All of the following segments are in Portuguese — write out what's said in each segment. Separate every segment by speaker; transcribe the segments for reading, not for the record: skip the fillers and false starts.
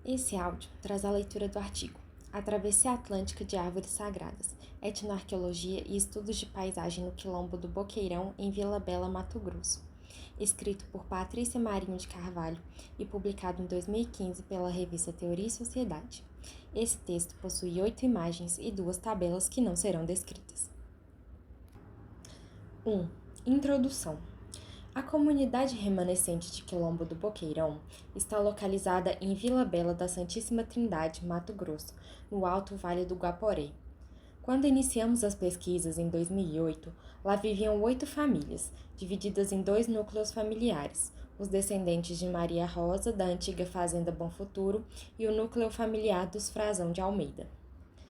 Speaker 1: Esse áudio traz a leitura do artigo A Travessia Atlântica de Árvores Sagradas, Etnoarqueologia e Estudos de Paisagem no Quilombo do Boqueirão, em Vila Bela, Mato Grosso, escrito por Patrícia Marinho de Carvalho e publicado em 2015 pela revista Teoria e Sociedade. Esse texto possui 8 imagens e 2 tabelas que não serão descritas. 1. Introdução. A comunidade remanescente de Quilombo do Boqueirão está localizada em Vila Bela da Santíssima Trindade, Mato Grosso, no Alto Vale do Guaporé. Quando iniciamos as pesquisas em 2008, lá viviam 8 famílias, divididas em 2 núcleos familiares, os descendentes de Maria Rosa, da antiga Fazenda Bom Futuro, e o núcleo familiar dos Frazão de Almeida.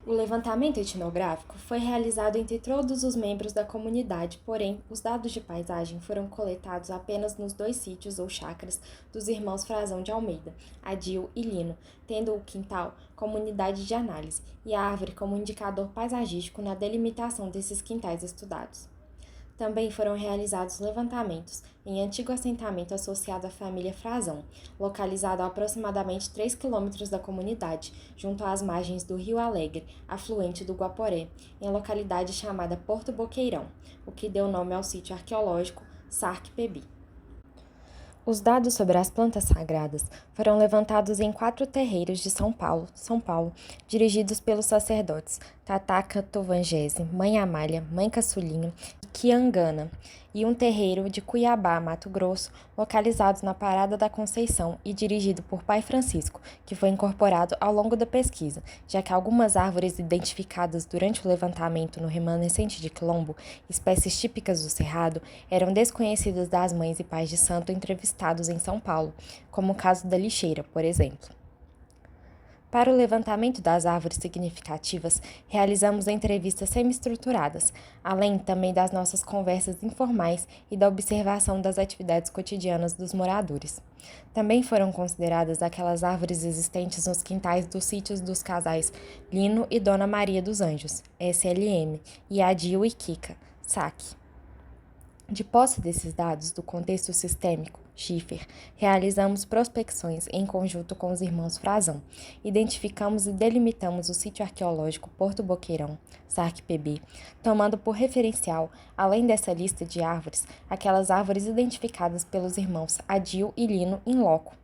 Speaker 1: O levantamento etnográfico foi realizado entre todos os membros da comunidade, porém, os dados de paisagem foram coletados apenas nos 2 sítios ou chácaras dos irmãos Frazão de Almeida, Adil e Lino, tendo o quintal como unidade de análise e a árvore como indicador paisagístico na delimitação desses quintais estudados. Também foram realizados levantamentos em antigo assentamento associado à família Frazão, localizado a aproximadamente 3 quilômetros da comunidade, junto às margens do Rio Alegre, afluente do Guaporé, em localidade chamada Porto Boqueirão, o que deu nome ao sítio arqueológico Sarque-Pebi. Os dados sobre as plantas sagradas foram levantados em 4 terreiros de São Paulo, dirigidos pelos sacerdotes Tataca Tovangese, Mãe Amália, Mãe Caçulinha e Quiangana, e um terreiro de Cuiabá, Mato Grosso, localizados na Parada da Conceição e dirigido por Pai Francisco, que foi incorporado ao longo da pesquisa, já que algumas árvores identificadas durante o levantamento no remanescente de Quilombo, espécies típicas do Cerrado, eram desconhecidas das mães e pais de santo entrevistados em São Paulo, como o caso da lixeira, por exemplo. Para o levantamento das árvores significativas, realizamos entrevistas semi-estruturadas, além também das nossas conversas informais e da observação das atividades cotidianas dos moradores. Também foram consideradas aquelas árvores existentes nos quintais dos sítios dos casais Lino e Dona Maria dos Anjos, SLM, e Adil e Kika, SAC. De posse desses dados do contexto sistêmico, Schiffer, realizamos prospecções em conjunto com os irmãos Frazão, identificamos e delimitamos o sítio arqueológico Porto Boqueirão, Sarque-Pebi, tomando por referencial, além dessa lista de árvores, aquelas árvores identificadas pelos irmãos Adil e Lino in loco,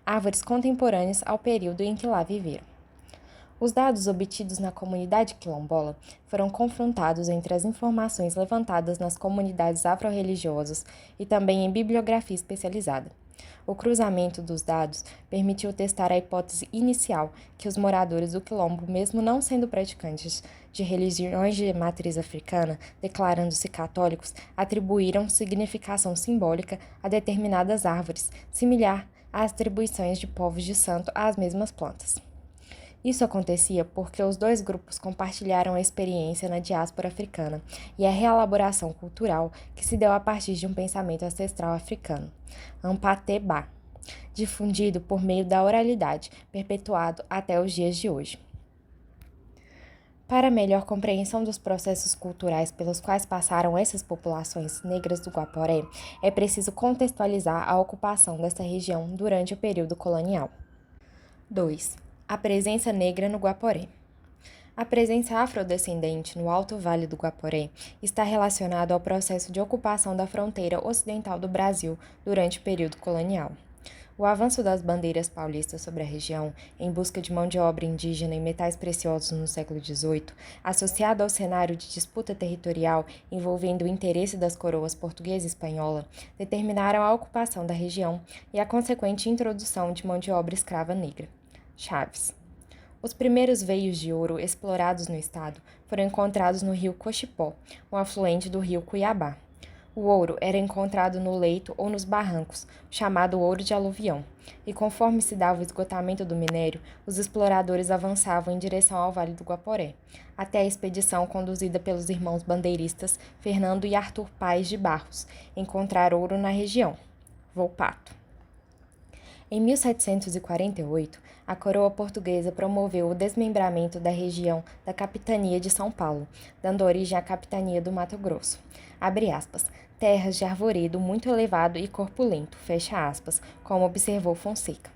Speaker 1: árvores contemporâneas ao período em que lá viveram. Os dados obtidos na comunidade quilombola foram confrontados entre as informações levantadas nas comunidades afro-religiosas e também em bibliografia especializada. O cruzamento dos dados permitiu testar a hipótese inicial que os moradores do quilombo, mesmo não sendo praticantes de religiões de matriz africana, declarando-se católicos, atribuíram significação simbólica a determinadas árvores, similar às atribuições de povos de santo às mesmas plantas. Isso acontecia porque os 2 grupos compartilharam a experiência na diáspora africana e a reelaboração cultural que se deu a partir de um pensamento ancestral africano, Ampateba, difundido por meio da oralidade, perpetuado até os dias de hoje. Para melhor compreensão dos processos culturais pelos quais passaram essas populações negras do Guaporé, é preciso contextualizar a ocupação dessa região durante o período colonial. 2. A presença negra no Guaporé. A presença afrodescendente no Alto Vale do Guaporé está relacionada ao processo de ocupação da fronteira ocidental do Brasil durante o período colonial. O avanço das bandeiras paulistas sobre a região, em busca de mão de obra indígena e metais preciosos no século XVIII, associado ao cenário de disputa territorial envolvendo o interesse das coroas portuguesa e espanhola, determinaram a ocupação da região e a consequente introdução de mão de obra escrava negra. Chaves. Os primeiros veios de ouro explorados no estado foram encontrados no rio Cochipó, um afluente do rio Cuiabá. O ouro era encontrado no leito ou nos barrancos, chamado ouro de aluvião, e conforme se dava o esgotamento do minério, os exploradores avançavam em direção ao Vale do Guaporé, até a expedição conduzida pelos irmãos bandeiristas Fernando e Arthur Paes de Barros, encontrar ouro na região. Volpato. Em 1748, a coroa portuguesa promoveu o desmembramento da região da capitania de São Paulo, dando origem à capitania do Mato Grosso. Abre aspas, terras de arvoredo muito elevado e corpulento, fecha aspas, como observou Fonseca.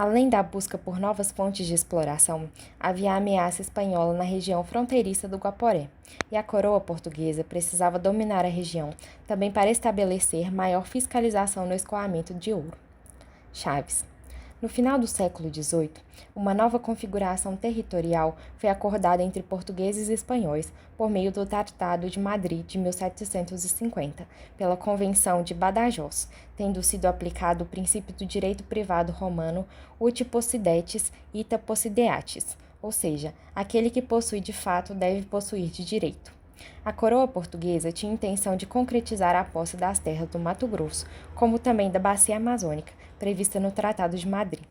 Speaker 1: Além da busca por novas fontes de exploração, havia a ameaça espanhola na região fronteiriça do Guaporé, e a coroa portuguesa precisava dominar a região também para estabelecer maior fiscalização no escoamento de ouro. Chaves. No final do século XVIII, uma nova configuração territorial foi acordada entre portugueses e espanhóis por meio do Tratado de Madrid de 1750, pela Convenção de Badajoz, tendo sido aplicado o princípio do direito privado romano uti possidetis ita possideatis, ou seja, aquele que possui de fato deve possuir de direito. A coroa portuguesa tinha intenção de concretizar a posse das terras do Mato Grosso, como também da Bacia Amazônica, prevista no Tratado de Madrid.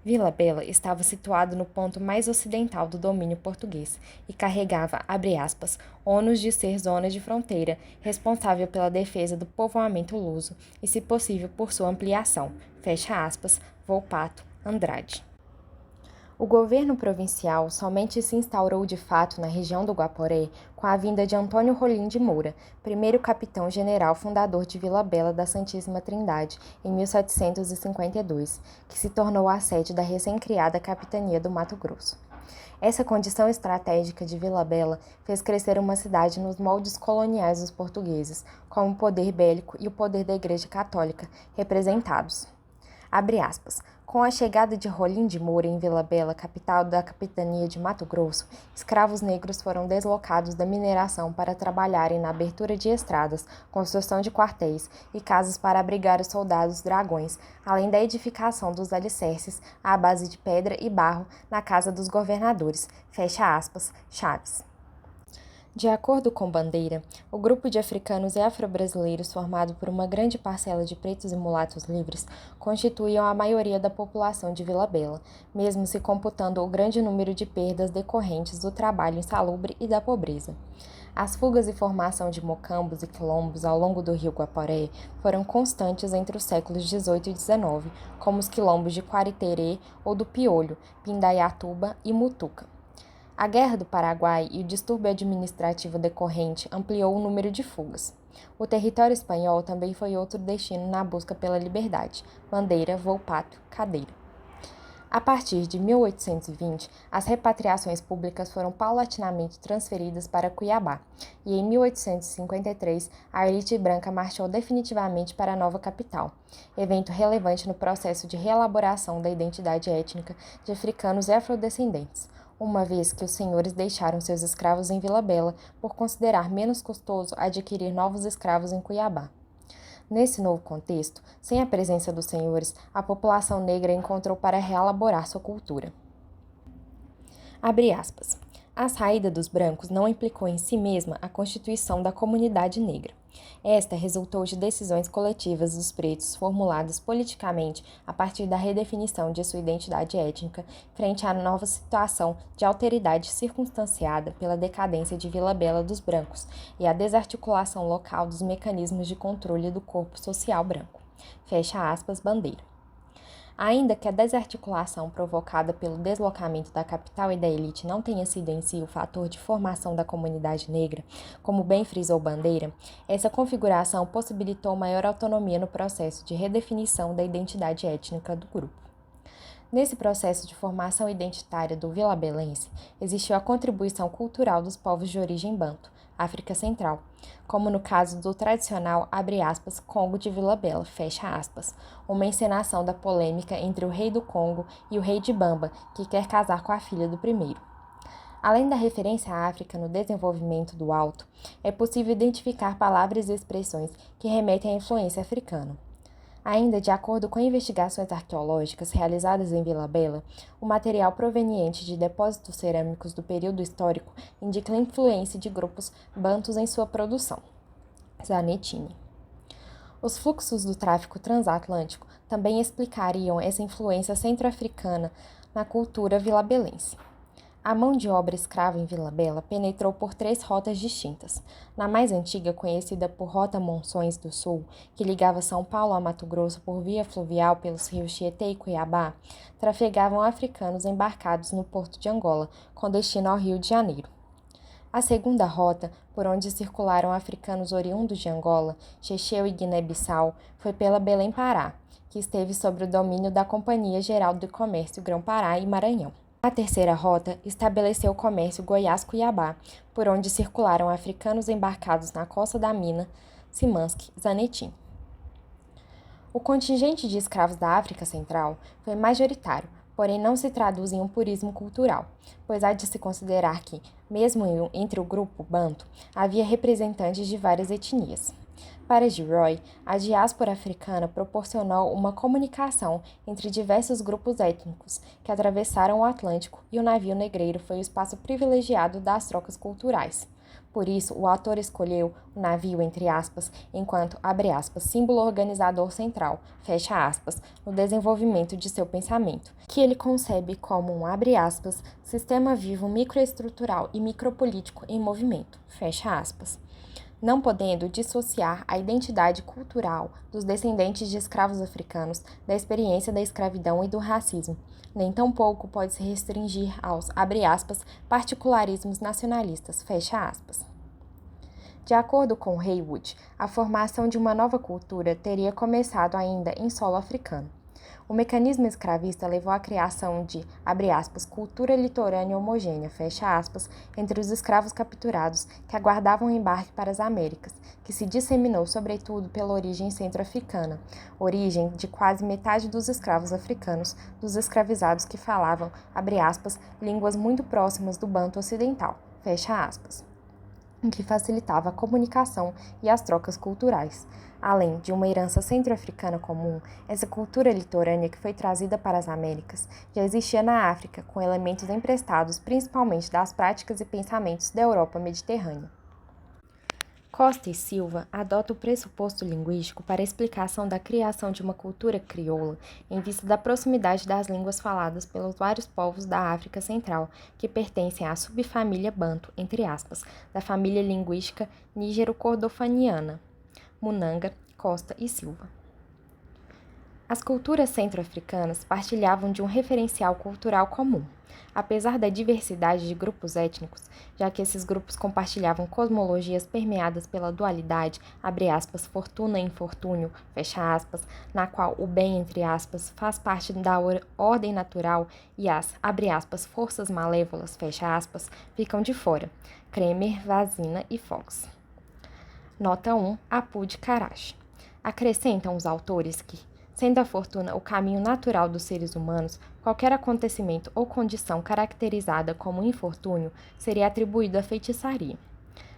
Speaker 1: Vila Bela estava situado no ponto mais ocidental do domínio português e carregava, abre aspas, ônus de ser zona de fronteira, responsável pela defesa do povoamento luso e, se possível, por sua ampliação, fecha aspas, Volpato Andrade. O governo provincial somente se instaurou de fato na região do Guaporé com a vinda de Antônio Rolim de Moura, primeiro capitão-general fundador de Vila Bela da Santíssima Trindade, em 1752, que se tornou a sede da recém-criada Capitania do Mato Grosso. Essa condição estratégica de Vila Bela fez crescer uma cidade nos moldes coloniais dos portugueses, com o poder bélico e o poder da Igreja Católica representados. Abre aspas. Com a chegada de Rolim de Moura em Vila Bela, capital da capitania de Mato Grosso, escravos negros foram deslocados da mineração para trabalharem na abertura de estradas, construção de quartéis e casas para abrigar os soldados dragões, além da edificação dos alicerces à base de pedra e barro na casa dos governadores. Fecha aspas, Chaves. De acordo com Bandeira, o grupo de africanos e afro-brasileiros formado por uma grande parcela de pretos e mulatos livres constituíam a maioria da população de Vila Bela, mesmo se computando o grande número de perdas decorrentes do trabalho insalubre e da pobreza. As fugas e formação de mocambos e quilombos ao longo do rio Guaporé foram constantes entre os séculos XVIII e XIX, como os quilombos de Quariterê ou do Piolho, Pindaiatuba e Mutuca. A Guerra do Paraguai e o distúrbio administrativo decorrente ampliou o número de fugas. O território espanhol também foi outro destino na busca pela liberdade. Bandeira, Volpato, Cadeira. A partir de 1820, as repatriações públicas foram paulatinamente transferidas para Cuiabá, e em 1853 a elite branca marchou definitivamente para a nova capital, evento relevante no processo de reelaboração da identidade étnica de africanos e afrodescendentes, uma vez que os senhores deixaram seus escravos em Vila Bela por considerar menos custoso adquirir novos escravos em Cuiabá. Nesse novo contexto, sem a presença dos senhores, a população negra encontrou para reelaborar sua cultura. Abre aspas. A saída dos brancos não implicou em si mesma a constituição da comunidade negra. Esta resultou de decisões coletivas dos pretos formuladas politicamente a partir da redefinição de sua identidade étnica frente à nova situação de alteridade circunstanciada pela decadência de Vila Bela dos brancos e a desarticulação local dos mecanismos de controle do corpo social branco. Fecha aspas, Bandeira. Ainda que a desarticulação provocada pelo deslocamento da capital e da elite não tenha sido em si o fator de formação da comunidade negra, como bem frisou Bandeira, essa configuração possibilitou maior autonomia no processo de redefinição da identidade étnica do grupo. Nesse processo de formação identitária do vilabelense, existiu a contribuição cultural dos povos de origem banto, África Central, como no caso do tradicional, abre aspas, Congo de Vila Bela, fecha aspas, uma encenação da polêmica entre o rei do Congo e o rei de Bamba, que quer casar com a filha do primeiro. Além da referência à África no desenvolvimento do Alto, é possível identificar palavras e expressões que remetem à influência africana. Ainda de acordo com investigações arqueológicas realizadas em Vila Bela, o material proveniente de depósitos cerâmicos do período histórico indica a influência de grupos bantus em sua produção. Zanettini. Os fluxos do tráfico transatlântico também explicariam essa influência centro-africana na cultura vilabelense. A mão de obra escrava em Vila Bela penetrou por 3 rotas distintas. Na mais antiga, conhecida por Rota Monções do Sul, que ligava São Paulo a Mato Grosso por via fluvial pelos rios Tietê e Cuiabá, trafegavam africanos embarcados no porto de Angola, com destino ao Rio de Janeiro. A segunda rota, por onde circularam africanos oriundos de Angola, Checheu e Guiné-Bissau, foi pela Belém-Pará, que esteve sob o domínio da Companhia Geral do Comércio Grão-Pará e Maranhão. A terceira rota estabeleceu o comércio Goiás-Cuiabá, por onde circularam africanos embarcados na costa da mina Simansk-Zanetim. O contingente de escravos da África Central foi majoritário, porém não se traduz em um purismo cultural, pois há de se considerar que, mesmo entre o grupo banto, havia representantes de várias etnias. Para Gilroy, a diáspora africana proporcionou uma comunicação entre diversos grupos étnicos que atravessaram o Atlântico e o navio negreiro foi o espaço privilegiado das trocas culturais. Por isso, o autor escolheu o navio, entre aspas, enquanto, abre aspas, símbolo organizador central, fecha aspas, no desenvolvimento de seu pensamento, que ele concebe como um, abre aspas, sistema vivo microestrutural e micropolítico em movimento, fecha aspas. Não podendo dissociar a identidade cultural dos descendentes de escravos africanos da experiência da escravidão e do racismo, nem tampouco pode se restringir aos, abre aspas, particularismos nacionalistas, fecha aspas. De acordo com Haywood, a formação de uma nova cultura teria começado ainda em solo africano. O mecanismo escravista levou à criação de, abre aspas, cultura litorânea homogênea, fecha aspas, entre os escravos capturados que aguardavam o embarque para as Américas, que se disseminou sobretudo pela origem centro-africana, origem de quase metade dos escravos africanos, dos escravizados que falavam, abre aspas, línguas muito próximas do banto ocidental, fecha aspas, o que facilitava a comunicação e as trocas culturais. Além de uma herança centro-africana comum, essa cultura litorânea que foi trazida para as Américas já existia na África, com elementos emprestados principalmente das práticas e pensamentos da Europa mediterrânea. Costa e Silva adota o pressuposto linguístico para a explicação da criação de uma cultura crioula em vista da proximidade das línguas faladas pelos vários povos da África Central, que pertencem à subfamília banto, entre aspas, da família linguística nígero-cordofaniana. Munanga, Costa e Silva. As culturas centro-africanas partilhavam de um referencial cultural comum. Apesar da diversidade de grupos étnicos, já que esses grupos compartilhavam cosmologias permeadas pela dualidade, abre aspas, fortuna e infortúnio, fecha aspas, na qual o bem, entre aspas, faz parte da ordem natural e as, abre aspas, forças malévolas, fecha aspas, ficam de fora. Kremer, Vazina e Fox. Nota 1. Apud Karachi. Acrescentam os autores que, sendo a fortuna o caminho natural dos seres humanos, qualquer acontecimento ou condição caracterizada como infortúnio seria atribuído à feitiçaria.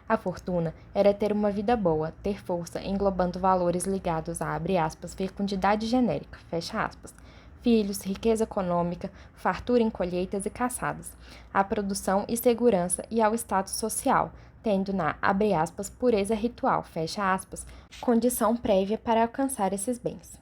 Speaker 1: A fortuna era ter uma vida boa, ter força, englobando valores ligados a, abre aspas, fecundidade genérica, fecha aspas, filhos, riqueza econômica, fartura em colheitas e caçadas, à produção e segurança e ao status social, tendo na, abre aspas, pureza ritual, fecha aspas, condição prévia para alcançar esses bens.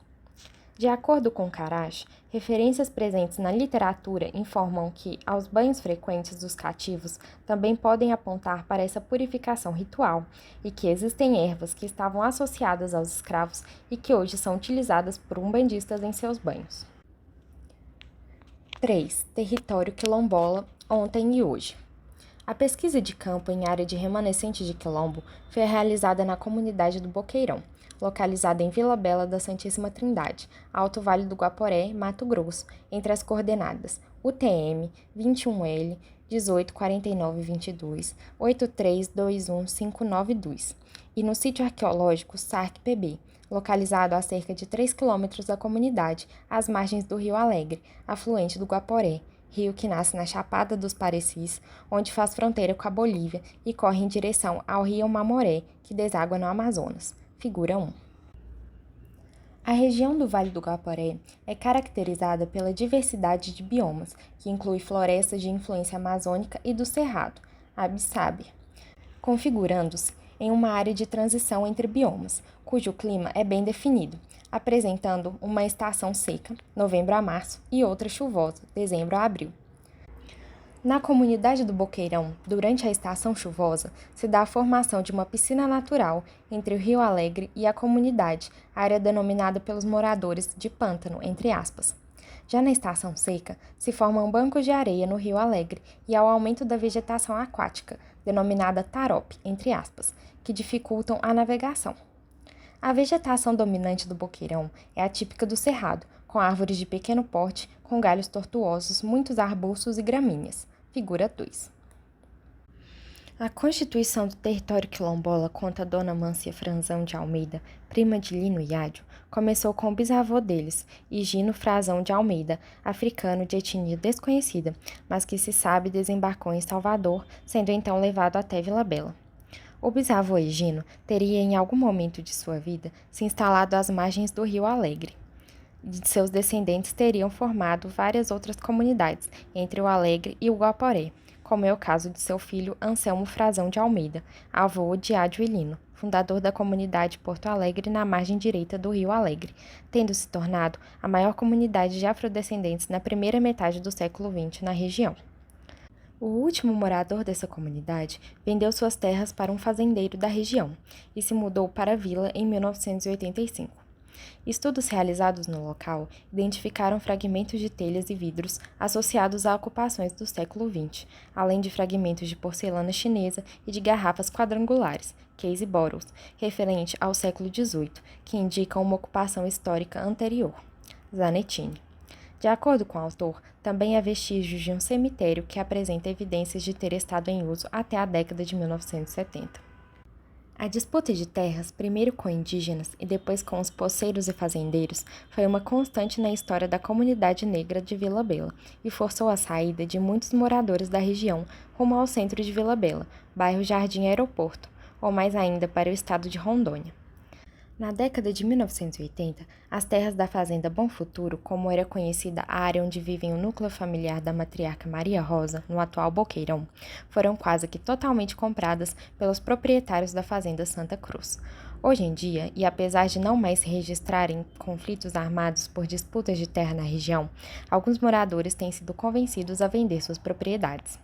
Speaker 1: De acordo com Karachi, referências presentes na literatura informam que, aos banhos frequentes dos cativos, também podem apontar para essa purificação ritual, e que existem ervas que estavam associadas aos escravos e que hoje são utilizadas por umbandistas em seus banhos. 3. Território quilombola, ontem e hoje. A pesquisa de campo em área de remanescente de quilombo foi realizada na comunidade do Boqueirão, localizada em Vila Bela da Santíssima Trindade, Alto Vale do Guaporé, Mato Grosso, entre as coordenadas UTM 21L 184922 8321592 e no sítio arqueológico SARC-PB, localizado a cerca de 3 quilômetros da comunidade, às margens do Rio Alegre, afluente do Guaporé, rio que nasce na Chapada dos Parecis, onde faz fronteira com a Bolívia e corre em direção ao rio Mamoré, que deságua no Amazonas. Figura 1. A região do Vale do Guaporé é caracterizada pela diversidade de biomas, que inclui florestas de influência amazônica e do cerrado, Abissábia, configurando-se em uma área de transição entre biomas, cujo clima é bem definido, apresentando uma estação seca, novembro a março, e outra chuvosa, dezembro a abril. Na comunidade do Boqueirão, durante a estação chuvosa, se dá a formação de uma piscina natural entre o Rio Alegre e a comunidade, área denominada pelos moradores de pântano, entre aspas. Já na estação seca, se formam bancos de areia no Rio Alegre e ao aumento da vegetação aquática, denominada tarope, entre aspas, que dificultam a navegação. A vegetação dominante do Boqueirão é a típica do Cerrado, com árvores de pequeno porte, com galhos tortuosos, muitos arbustos e gramíneas. Figura 2. A constituição do território quilombola, conta Dona Mância Franzão de Almeida, prima de Lino e Ádio, começou com o bisavô deles, Higino Frazão de Almeida, africano de etnia desconhecida, mas que se sabe desembarcou em Salvador, sendo então levado até Vila Bela. O bisavô Higino teria em algum momento de sua vida se instalado às margens do Rio Alegre. Seus descendentes teriam formado várias outras comunidades, entre o Alegre e o Guaporé, como é o caso de seu filho Anselmo Frazão de Almeida, avô de Ádio e Lino, fundador da comunidade Porto Alegre na margem direita do Rio Alegre, tendo se tornado a maior comunidade de afrodescendentes na primeira metade do século XX na região. O último morador dessa comunidade vendeu suas terras para um fazendeiro da região e se mudou para a vila em 1985. Estudos realizados no local identificaram fragmentos de telhas e vidros associados a ocupações do século XX, além de fragmentos de porcelana chinesa e de garrafas quadrangulares, case bottles, referente ao século XVIII, que indicam uma ocupação histórica anterior. Zanettini. De acordo com o autor, também há vestígios de um cemitério que apresenta evidências de ter estado em uso até a década de 1970. A disputa de terras, primeiro com indígenas e depois com os poceiros e fazendeiros, foi uma constante na história da comunidade negra de Vila Bela e forçou a saída de muitos moradores da região rumo ao centro de Vila Bela, bairro Jardim Aeroporto, ou mais ainda para o estado de Rondônia. Na década de 1980, as terras da Fazenda Bom Futuro, como era conhecida a área onde vivem o núcleo familiar da matriarca Maria Rosa, no atual Boqueirão, foram quase que totalmente compradas pelos proprietários da Fazenda Santa Cruz. Hoje em dia, e apesar de não mais se registrarem conflitos armados por disputas de terra na região, alguns moradores têm sido convencidos a vender suas propriedades.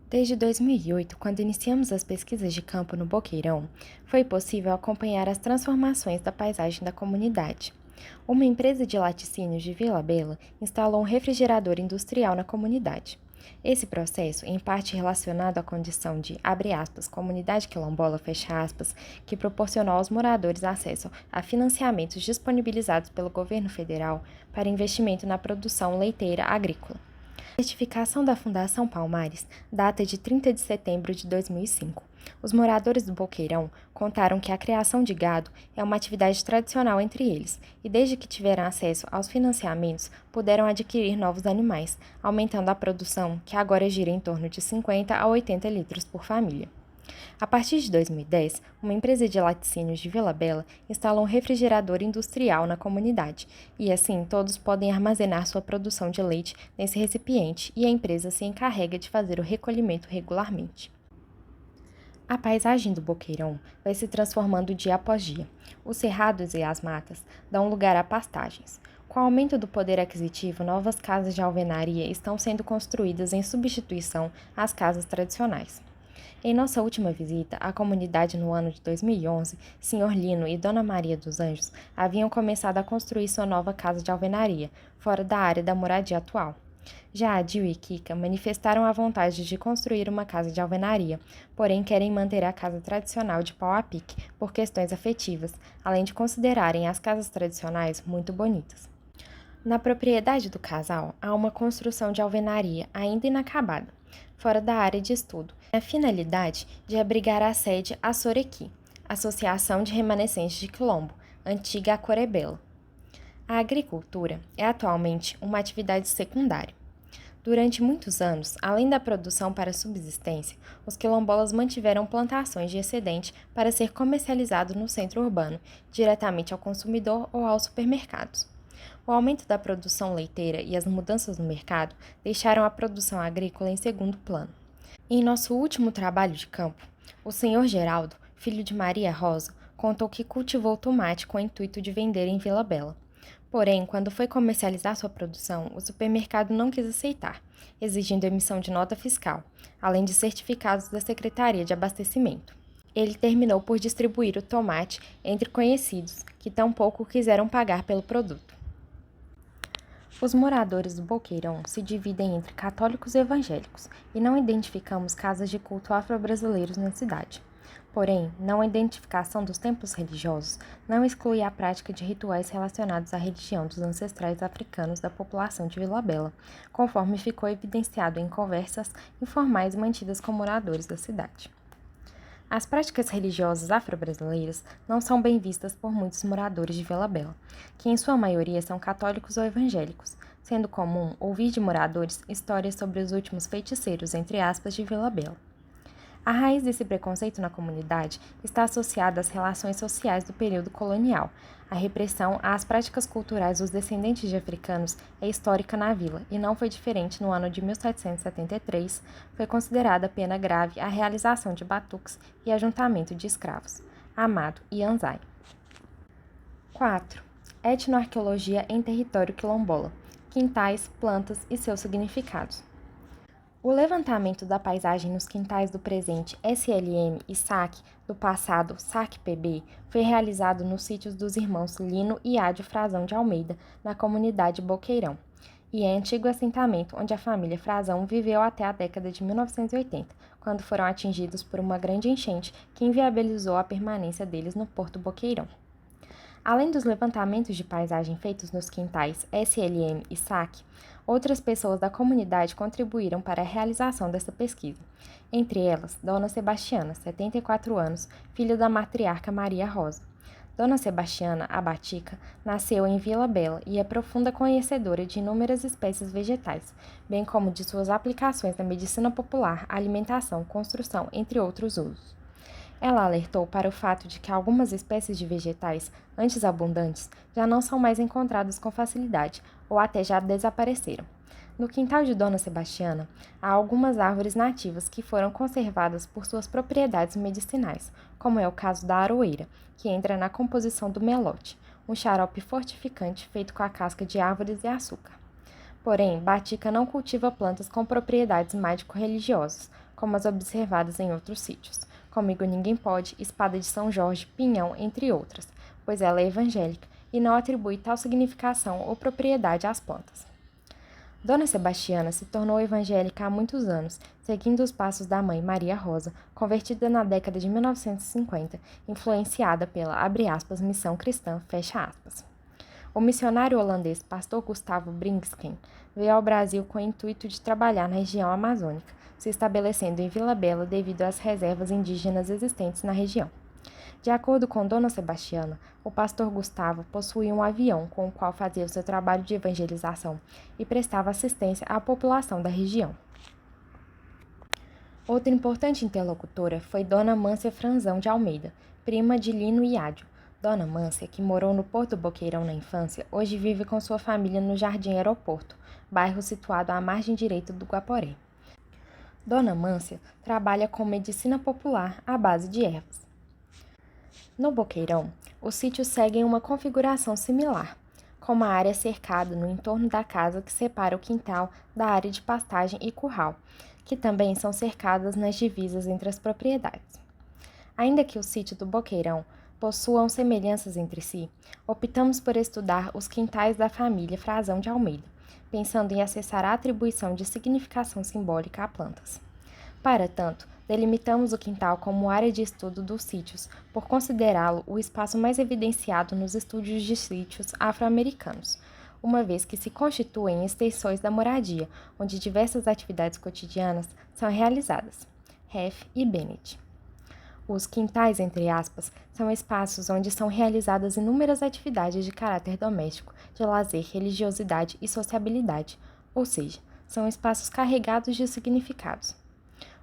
Speaker 1: Desde 2008, quando iniciamos as pesquisas de campo no Boqueirão, foi possível acompanhar as transformações da paisagem da comunidade. Uma empresa de laticínios de Vila Bela instalou um refrigerador industrial na comunidade. Esse processo, em parte relacionado à condição de, abre aspas, comunidade quilombola, fecha aspas, que proporcionou aos moradores acesso a financiamentos disponibilizados pelo governo federal para investimento na produção leiteira agrícola. A certificação da Fundação Palmares data de 30 de setembro de 2005. Os moradores do Boqueirão contaram que a criação de gado é uma atividade tradicional entre eles e, desde que tiveram acesso aos financiamentos, puderam adquirir novos animais, aumentando a produção, que agora gira em torno de 50 a 80 litros por família. A partir de 2010, uma empresa de laticínios de Vila Bela instalou um refrigerador industrial na comunidade, e assim todos podem armazenar sua produção de leite nesse recipiente e a empresa se encarrega de fazer o recolhimento regularmente. A paisagem do Boqueirão vai se transformando dia após dia. Os cerrados e as matas dão lugar a pastagens. Com o aumento do poder aquisitivo, novas casas de alvenaria estão sendo construídas em substituição às casas tradicionais. Em nossa última visita à comunidade no ano de 2011, Sr. Lino e Dona Maria dos Anjos haviam começado a construir sua nova casa de alvenaria, fora da área da moradia atual. Já Adil e Kika manifestaram a vontade de construir uma casa de alvenaria, porém querem manter a casa tradicional de pau a pique por questões afetivas, além de considerarem as casas tradicionais muito bonitas. Na propriedade do casal, há uma construção de alvenaria ainda inacabada, fora da área de estudo, a finalidade de abrigar a sede Assorequi, Associação de Remanescentes de Quilombo, antiga Acorebela. A agricultura é atualmente uma atividade secundária. Durante muitos anos, além da produção para subsistência, os quilombolas mantiveram plantações de excedente para ser comercializado no centro urbano, diretamente ao consumidor ou aos supermercados. O aumento da produção leiteira e as mudanças no mercado deixaram a produção agrícola em segundo plano. Em nosso último trabalho de campo, o Sr. Geraldo, filho de Maria Rosa, contou que cultivou tomate com o intuito de vender em Vila Bela. Porém, quando foi comercializar sua produção, o supermercado não quis aceitar, exigindo emissão de nota fiscal, além de certificados da Secretaria de Abastecimento. Ele terminou por distribuir o tomate entre conhecidos, que tampouco quiseram pagar pelo produto. Os moradores do Boqueirão se dividem entre católicos e evangélicos, e não identificamos casas de culto afro-brasileiros na cidade. Porém, não identificação dos templos religiosos não exclui a prática de rituais relacionados à religião dos ancestrais africanos da população de Vila Bela, conforme ficou evidenciado em conversas informais mantidas com moradores da cidade. As práticas religiosas afro-brasileiras não são bem vistas por muitos moradores de Vila Bela, que em sua maioria são católicos ou evangélicos, sendo comum ouvir de moradores histórias sobre os últimos feiticeiros, entre aspas, de Vila Bela. A raiz desse preconceito na comunidade está associada às relações sociais do período colonial. A repressão às práticas culturais dos descendentes de africanos é histórica na vila e não foi diferente no ano de 1773. Foi considerada pena grave a realização de batuques e ajuntamento de escravos. Amado e Anzai. 4. Etnoarqueologia em território quilombola. Quintais, plantas e seus significados. O levantamento da paisagem nos quintais do presente SLM e SAC do passado SAC-PB foi realizado nos sítios dos irmãos Lino e Ádio Frazão de Almeida, na comunidade Boqueirão, e é antigo assentamento onde a família Frazão viveu até a década de 1980, quando foram atingidos por uma grande enchente que inviabilizou a permanência deles no Porto Boqueirão. Além dos levantamentos de paisagem feitos nos quintais SLM e SAC, outras pessoas da comunidade contribuíram para a realização dessa pesquisa. Entre elas, Dona Sebastiana, 74 anos, filha da matriarca Maria Rosa. Dona Sebastiana, a Batica, nasceu em Vila Bela e é profunda conhecedora de inúmeras espécies vegetais, bem como de suas aplicações na medicina popular, alimentação, construção, entre outros usos. Ela alertou para o fato de que algumas espécies de vegetais, antes abundantes, já não são mais encontradas com facilidade ou até já desapareceram. No quintal de Dona Sebastiana, há algumas árvores nativas que foram conservadas por suas propriedades medicinais, como é o caso da aroeira, que entra na composição do melote, um xarope fortificante feito com a casca de árvores e açúcar. Porém, Batica não cultiva plantas com propriedades mágico-religiosas, como as observadas em outros sítios. Comigo Ninguém Pode, Espada de São Jorge, Pinhão, entre outras, pois ela é evangélica e não atribui tal significação ou propriedade às plantas. Dona Sebastiana se tornou evangélica há muitos anos, seguindo os passos da mãe Maria Rosa, convertida na década de 1950, influenciada pela, abre aspas, missão cristã, fecha aspas. O missionário holandês Pastor Gustavo Brinksen veio ao Brasil com o intuito de trabalhar na região amazônica, se estabelecendo em Vila Bela devido às reservas indígenas existentes na região. De acordo com Dona Sebastiana, o pastor Gustavo possuía um avião com o qual fazia o seu trabalho de evangelização e prestava assistência à população da região. Outra importante interlocutora foi Dona Mância Franzão de Almeida, prima de Lino e Ádio. Dona Mância, que morou no Porto Boqueirão na infância, hoje vive com sua família no Jardim Aeroporto, bairro situado à margem direita do Guaporé. Dona Mância trabalha com medicina popular à base de ervas. No Boqueirão, os sítios seguem uma configuração similar, com uma área cercada no entorno da casa que separa o quintal da área de pastagem e curral, que também são cercadas nas divisas entre as propriedades. Ainda que o sítio do Boqueirão possuam semelhanças entre si, optamos por estudar os quintais da família Frazão de Almeida, pensando em acessar a atribuição de significação simbólica a plantas. Para tanto, delimitamos o quintal como área de estudo dos sítios, por considerá-lo o espaço mais evidenciado nos estúdios de sítios afro-americanos, uma vez que se constituem extensões da moradia, onde diversas atividades cotidianas são realizadas. Heff e Bennett. Os quintais, entre aspas, são espaços onde são realizadas inúmeras atividades de caráter doméstico, de lazer, religiosidade e sociabilidade, ou seja, são espaços carregados de significados.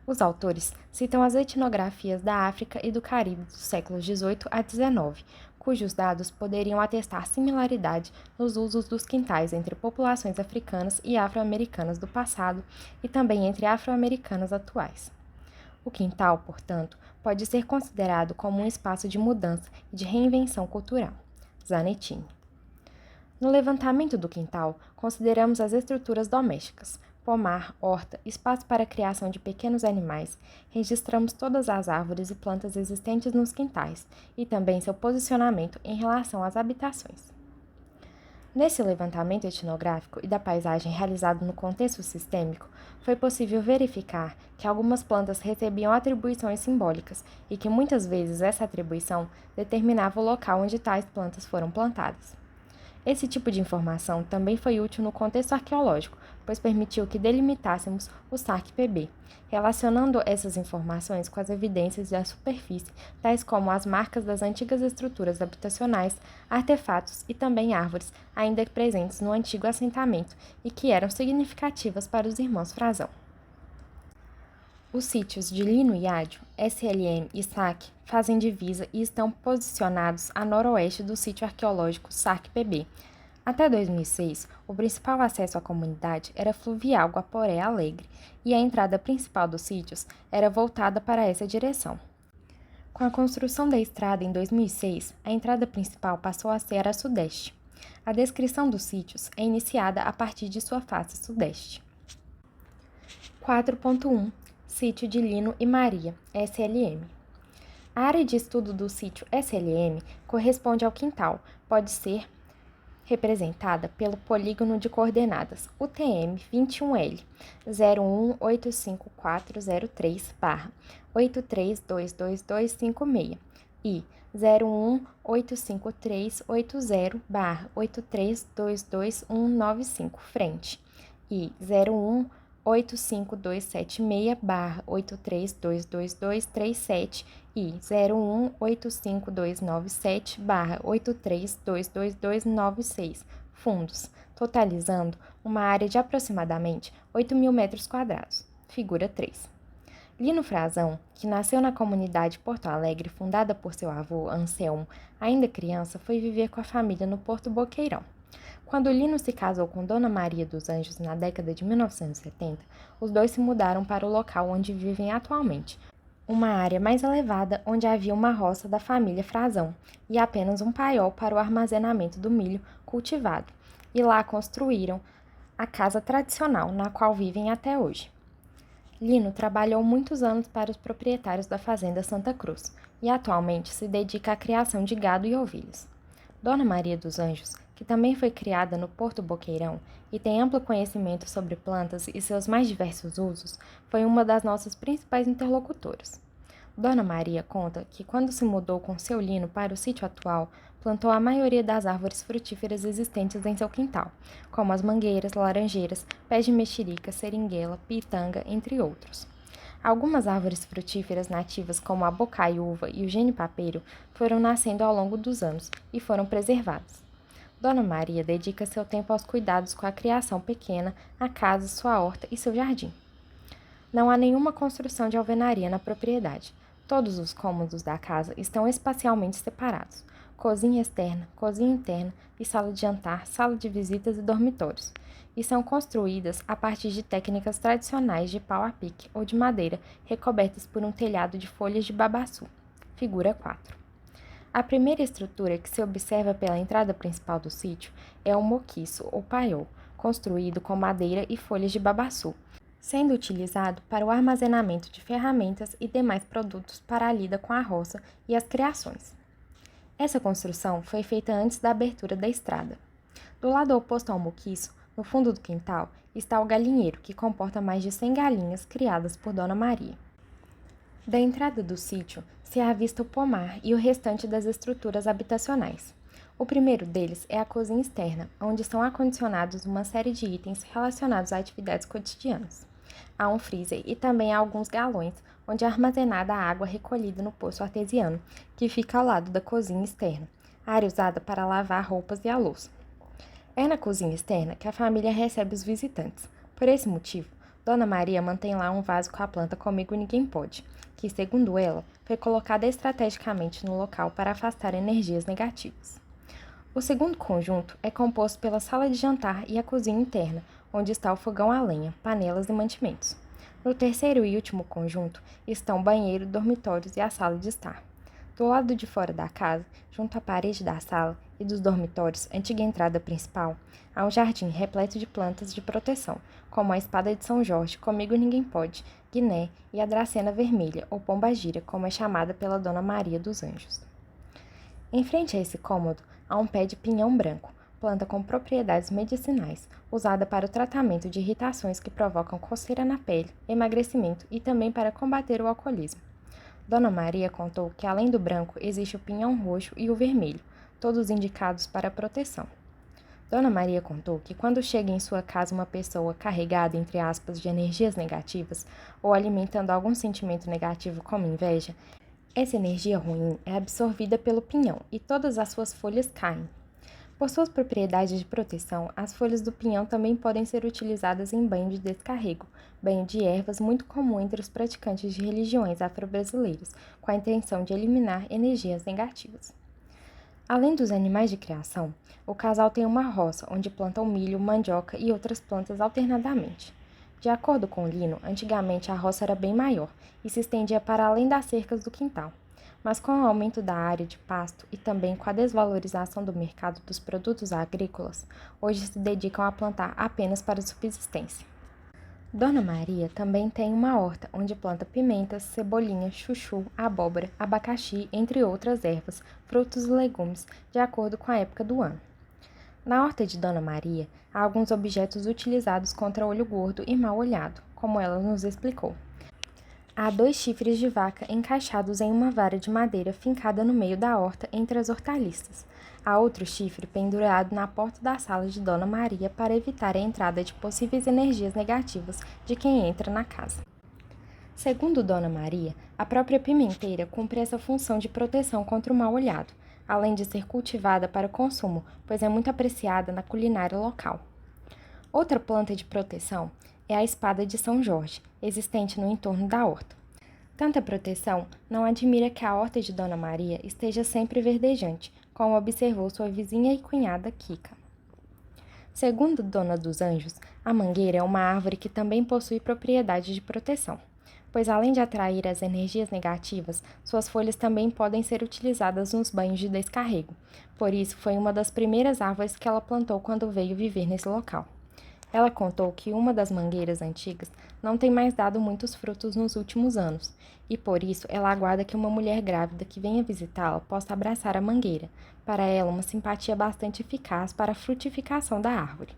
Speaker 1: Os autores citam as etnografias da África e do Caribe dos séculos XVIII a XIX, cujos dados poderiam atestar similaridade nos usos dos quintais entre populações africanas e afro-americanas do passado e também entre afro-americanas atuais. O quintal, portanto, pode ser considerado como um espaço de mudança e de reinvenção cultural. Zanettini. No levantamento do quintal, consideramos as estruturas domésticas, pomar, horta, espaço para a criação de pequenos animais, registramos todas as árvores e plantas existentes nos quintais e também seu posicionamento em relação às habitações. Nesse levantamento etnográfico e da paisagem realizado no contexto sistêmico, foi possível verificar que algumas plantas recebiam atribuições simbólicas e que muitas vezes essa atribuição determinava o local onde tais plantas foram plantadas. Esse tipo de informação também foi útil no contexto arqueológico, pois permitiu que delimitássemos o SARC-PB, relacionando essas informações com as evidências da superfície, tais como as marcas das antigas estruturas habitacionais, artefatos e também árvores ainda presentes no antigo assentamento e que eram significativas para os irmãos Frazão. Os sítios de Lino e Ádio, SLM e SAC fazem divisa e estão posicionados a noroeste do sítio arqueológico SARC-PB. Até 2006, o principal acesso à comunidade era fluvial Guaporé Alegre e a entrada principal dos sítios era voltada para essa direção. Com a construção da estrada em 2006, a entrada principal passou a ser a sudeste. A descrição dos sítios é iniciada a partir de sua face sudeste. 4.1 Sítio de Lino e Maria, SLM. A área de estudo do sítio SLM corresponde ao quintal, pode ser representada pelo polígono de coordenadas UTM 21L 0185403/8322256 e 0185380/8322195 frente e 0185276/8322237 e 0185297/8322296 fundos, totalizando uma área de aproximadamente 8.000 metros quadrados. Figura 3. Lino Frazão, que nasceu na comunidade Porto Alegre fundada por seu avô Anselmo, ainda criança, foi viver com a família no Porto Boqueirão. Quando Lino se casou com Dona Maria dos Anjos na década de 1970, os dois se mudaram para o local onde vivem atualmente, uma área mais elevada onde havia uma roça da família Frazão e apenas um paiol para o armazenamento do milho cultivado, e lá construíram a casa tradicional na qual vivem até hoje. Lino trabalhou muitos anos para os proprietários da fazenda Santa Cruz e atualmente se dedica à criação de gado e ovelhas. Dona Maria dos Anjos, que também foi criada no Porto Boqueirão e tem amplo conhecimento sobre plantas e seus mais diversos usos, foi uma das nossas principais interlocutoras. Dona Maria conta que quando se mudou com seu Lino para o sítio atual, plantou a maioria das árvores frutíferas existentes em seu quintal, como as mangueiras, laranjeiras, pés de mexerica, seringuela, pitanga, entre outros. Algumas árvores frutíferas nativas, como a bocaiúva e o genipapeiro, foram nascendo ao longo dos anos e foram preservadas. Dona Maria dedica seu tempo aos cuidados com a criação pequena, a casa, sua horta e seu jardim. Não há nenhuma construção de alvenaria na propriedade. Todos os cômodos da casa estão espacialmente separados. Cozinha externa, cozinha interna e sala de jantar, sala de visitas e dormitórios. E são construídas a partir de técnicas tradicionais de pau a pique ou de madeira, recobertas por um telhado de folhas de babaçu. Figura 4. A primeira estrutura que se observa pela entrada principal do sítio é o moquiço, ou paiol, construído com madeira e folhas de babaçu, sendo utilizado para o armazenamento de ferramentas e demais produtos para a lida com a roça e as criações. Essa construção foi feita antes da abertura da estrada. Do lado oposto ao moquiço, no fundo do quintal, está o galinheiro, que comporta mais de 100 galinhas criadas por Dona Maria. Da entrada do sítio se avista o pomar e o restante das estruturas habitacionais. O primeiro deles é a cozinha externa, onde são acondicionados uma série de itens relacionados a atividades cotidianas. Há um freezer e também há alguns galões, onde é armazenada a água recolhida no poço artesiano, que fica ao lado da cozinha externa, área usada para lavar roupas e a louça. É na cozinha externa que a família recebe os visitantes. Por esse motivo, Dona Maria mantém lá um vaso com a planta Comigo Ninguém Pode, que, segundo ela, foi colocada estrategicamente no local para afastar energias negativas. O segundo conjunto é composto pela sala de jantar e a cozinha interna, onde está o fogão a lenha, panelas e mantimentos. No terceiro e último conjunto estão o banheiro, dormitórios e a sala de estar. Do lado de fora da casa, junto à parede da sala e dos dormitórios, antiga entrada principal, há um jardim repleto de plantas de proteção, como a espada de São Jorge, Comigo Ninguém Pode, guiné e a dracena vermelha, ou pomba-gira, como é chamada pela Dona Maria dos Anjos. Em frente a esse cômodo, há um pé de pinhão branco, planta com propriedades medicinais, usada para o tratamento de irritações que provocam coceira na pele, emagrecimento e também para combater o alcoolismo. Dona Maria contou que além do branco existe o pinhão roxo e o vermelho, todos indicados para proteção. Dona Maria contou que quando chega em sua casa uma pessoa carregada, entre aspas, de energias negativas ou alimentando algum sentimento negativo como inveja, essa energia ruim é absorvida pelo pinhão e todas as suas folhas caem. Por suas propriedades de proteção, as folhas do pinhão também podem ser utilizadas em banho de descarrego, banho de ervas muito comum entre os praticantes de religiões afro-brasileiras, com a intenção de eliminar energias negativas. Além dos animais de criação, o casal tem uma roça onde plantam milho, mandioca e outras plantas alternadamente. De acordo com Lino, antigamente a roça era bem maior e se estendia para além das cercas do quintal. Mas com o aumento da área de pasto e também com a desvalorização do mercado dos produtos agrícolas, hoje se dedicam a plantar apenas para subsistência. Dona Maria também tem uma horta onde planta pimentas, cebolinha, chuchu, abóbora, abacaxi, entre outras ervas, frutos e legumes, de acordo com a época do ano. Na horta de Dona Maria, há alguns objetos utilizados contra olho gordo e mal olhado, como ela nos explicou. Há 2 chifres de vaca encaixados em uma vara de madeira fincada no meio da horta entre as hortaliças. Há outro chifre pendurado na porta da sala de Dona Maria para evitar a entrada de possíveis energias negativas de quem entra na casa. Segundo Dona Maria, a própria pimenteira cumpre essa função de proteção contra o mal-olhado, além de ser cultivada para consumo, pois é muito apreciada na culinária local. Outra planta de proteção é a espada de São Jorge, existente no entorno da horta. Tanta proteção não admira que a horta de Dona Maria esteja sempre verdejante, como observou sua vizinha e cunhada Kika. Segundo Dona dos Anjos, a mangueira é uma árvore que também possui propriedade de proteção, pois além de atrair as energias negativas, suas folhas também podem ser utilizadas nos banhos de descarrego. Por isso, foi uma das primeiras árvores que ela plantou quando veio viver nesse local. Ela contou que uma das mangueiras antigas não tem mais dado muitos frutos nos últimos anos, e por isso ela aguarda que uma mulher grávida que venha visitá-la possa abraçar a mangueira, para ela uma simpatia bastante eficaz para a frutificação da árvore.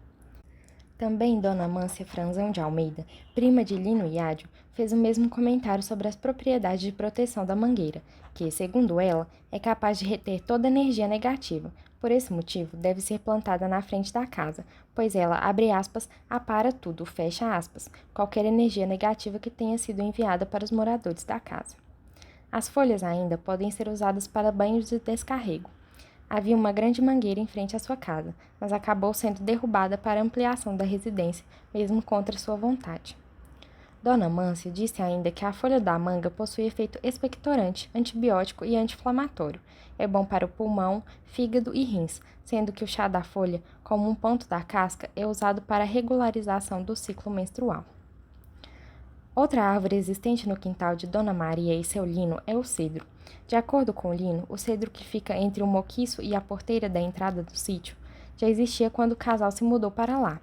Speaker 1: Também Dona Mância Franzão de Almeida, prima de Lino e Ádio, fez o mesmo comentário sobre as propriedades de proteção da mangueira, que, segundo ela, é capaz de reter toda energia negativa. Por esse motivo, deve ser plantada na frente da casa, pois ela, abre aspas, apara tudo, fecha aspas, qualquer energia negativa que tenha sido enviada para os moradores da casa. As folhas ainda podem ser usadas para banhos de descarrego. Havia uma grande mangueira em frente à sua casa, mas acabou sendo derrubada para ampliação da residência, mesmo contra sua vontade. Dona Mância disse ainda que a folha da manga possui efeito expectorante, antibiótico e anti-inflamatório. É bom para o pulmão, fígado e rins, sendo que o chá da folha, como um ponto da casca, é usado para a regularização do ciclo menstrual. Outra árvore existente no quintal de Dona Maria e seu Lino é o cedro. De acordo com Lino, o cedro que fica entre o moquiço e a porteira da entrada do sítio já existia quando o casal se mudou para lá,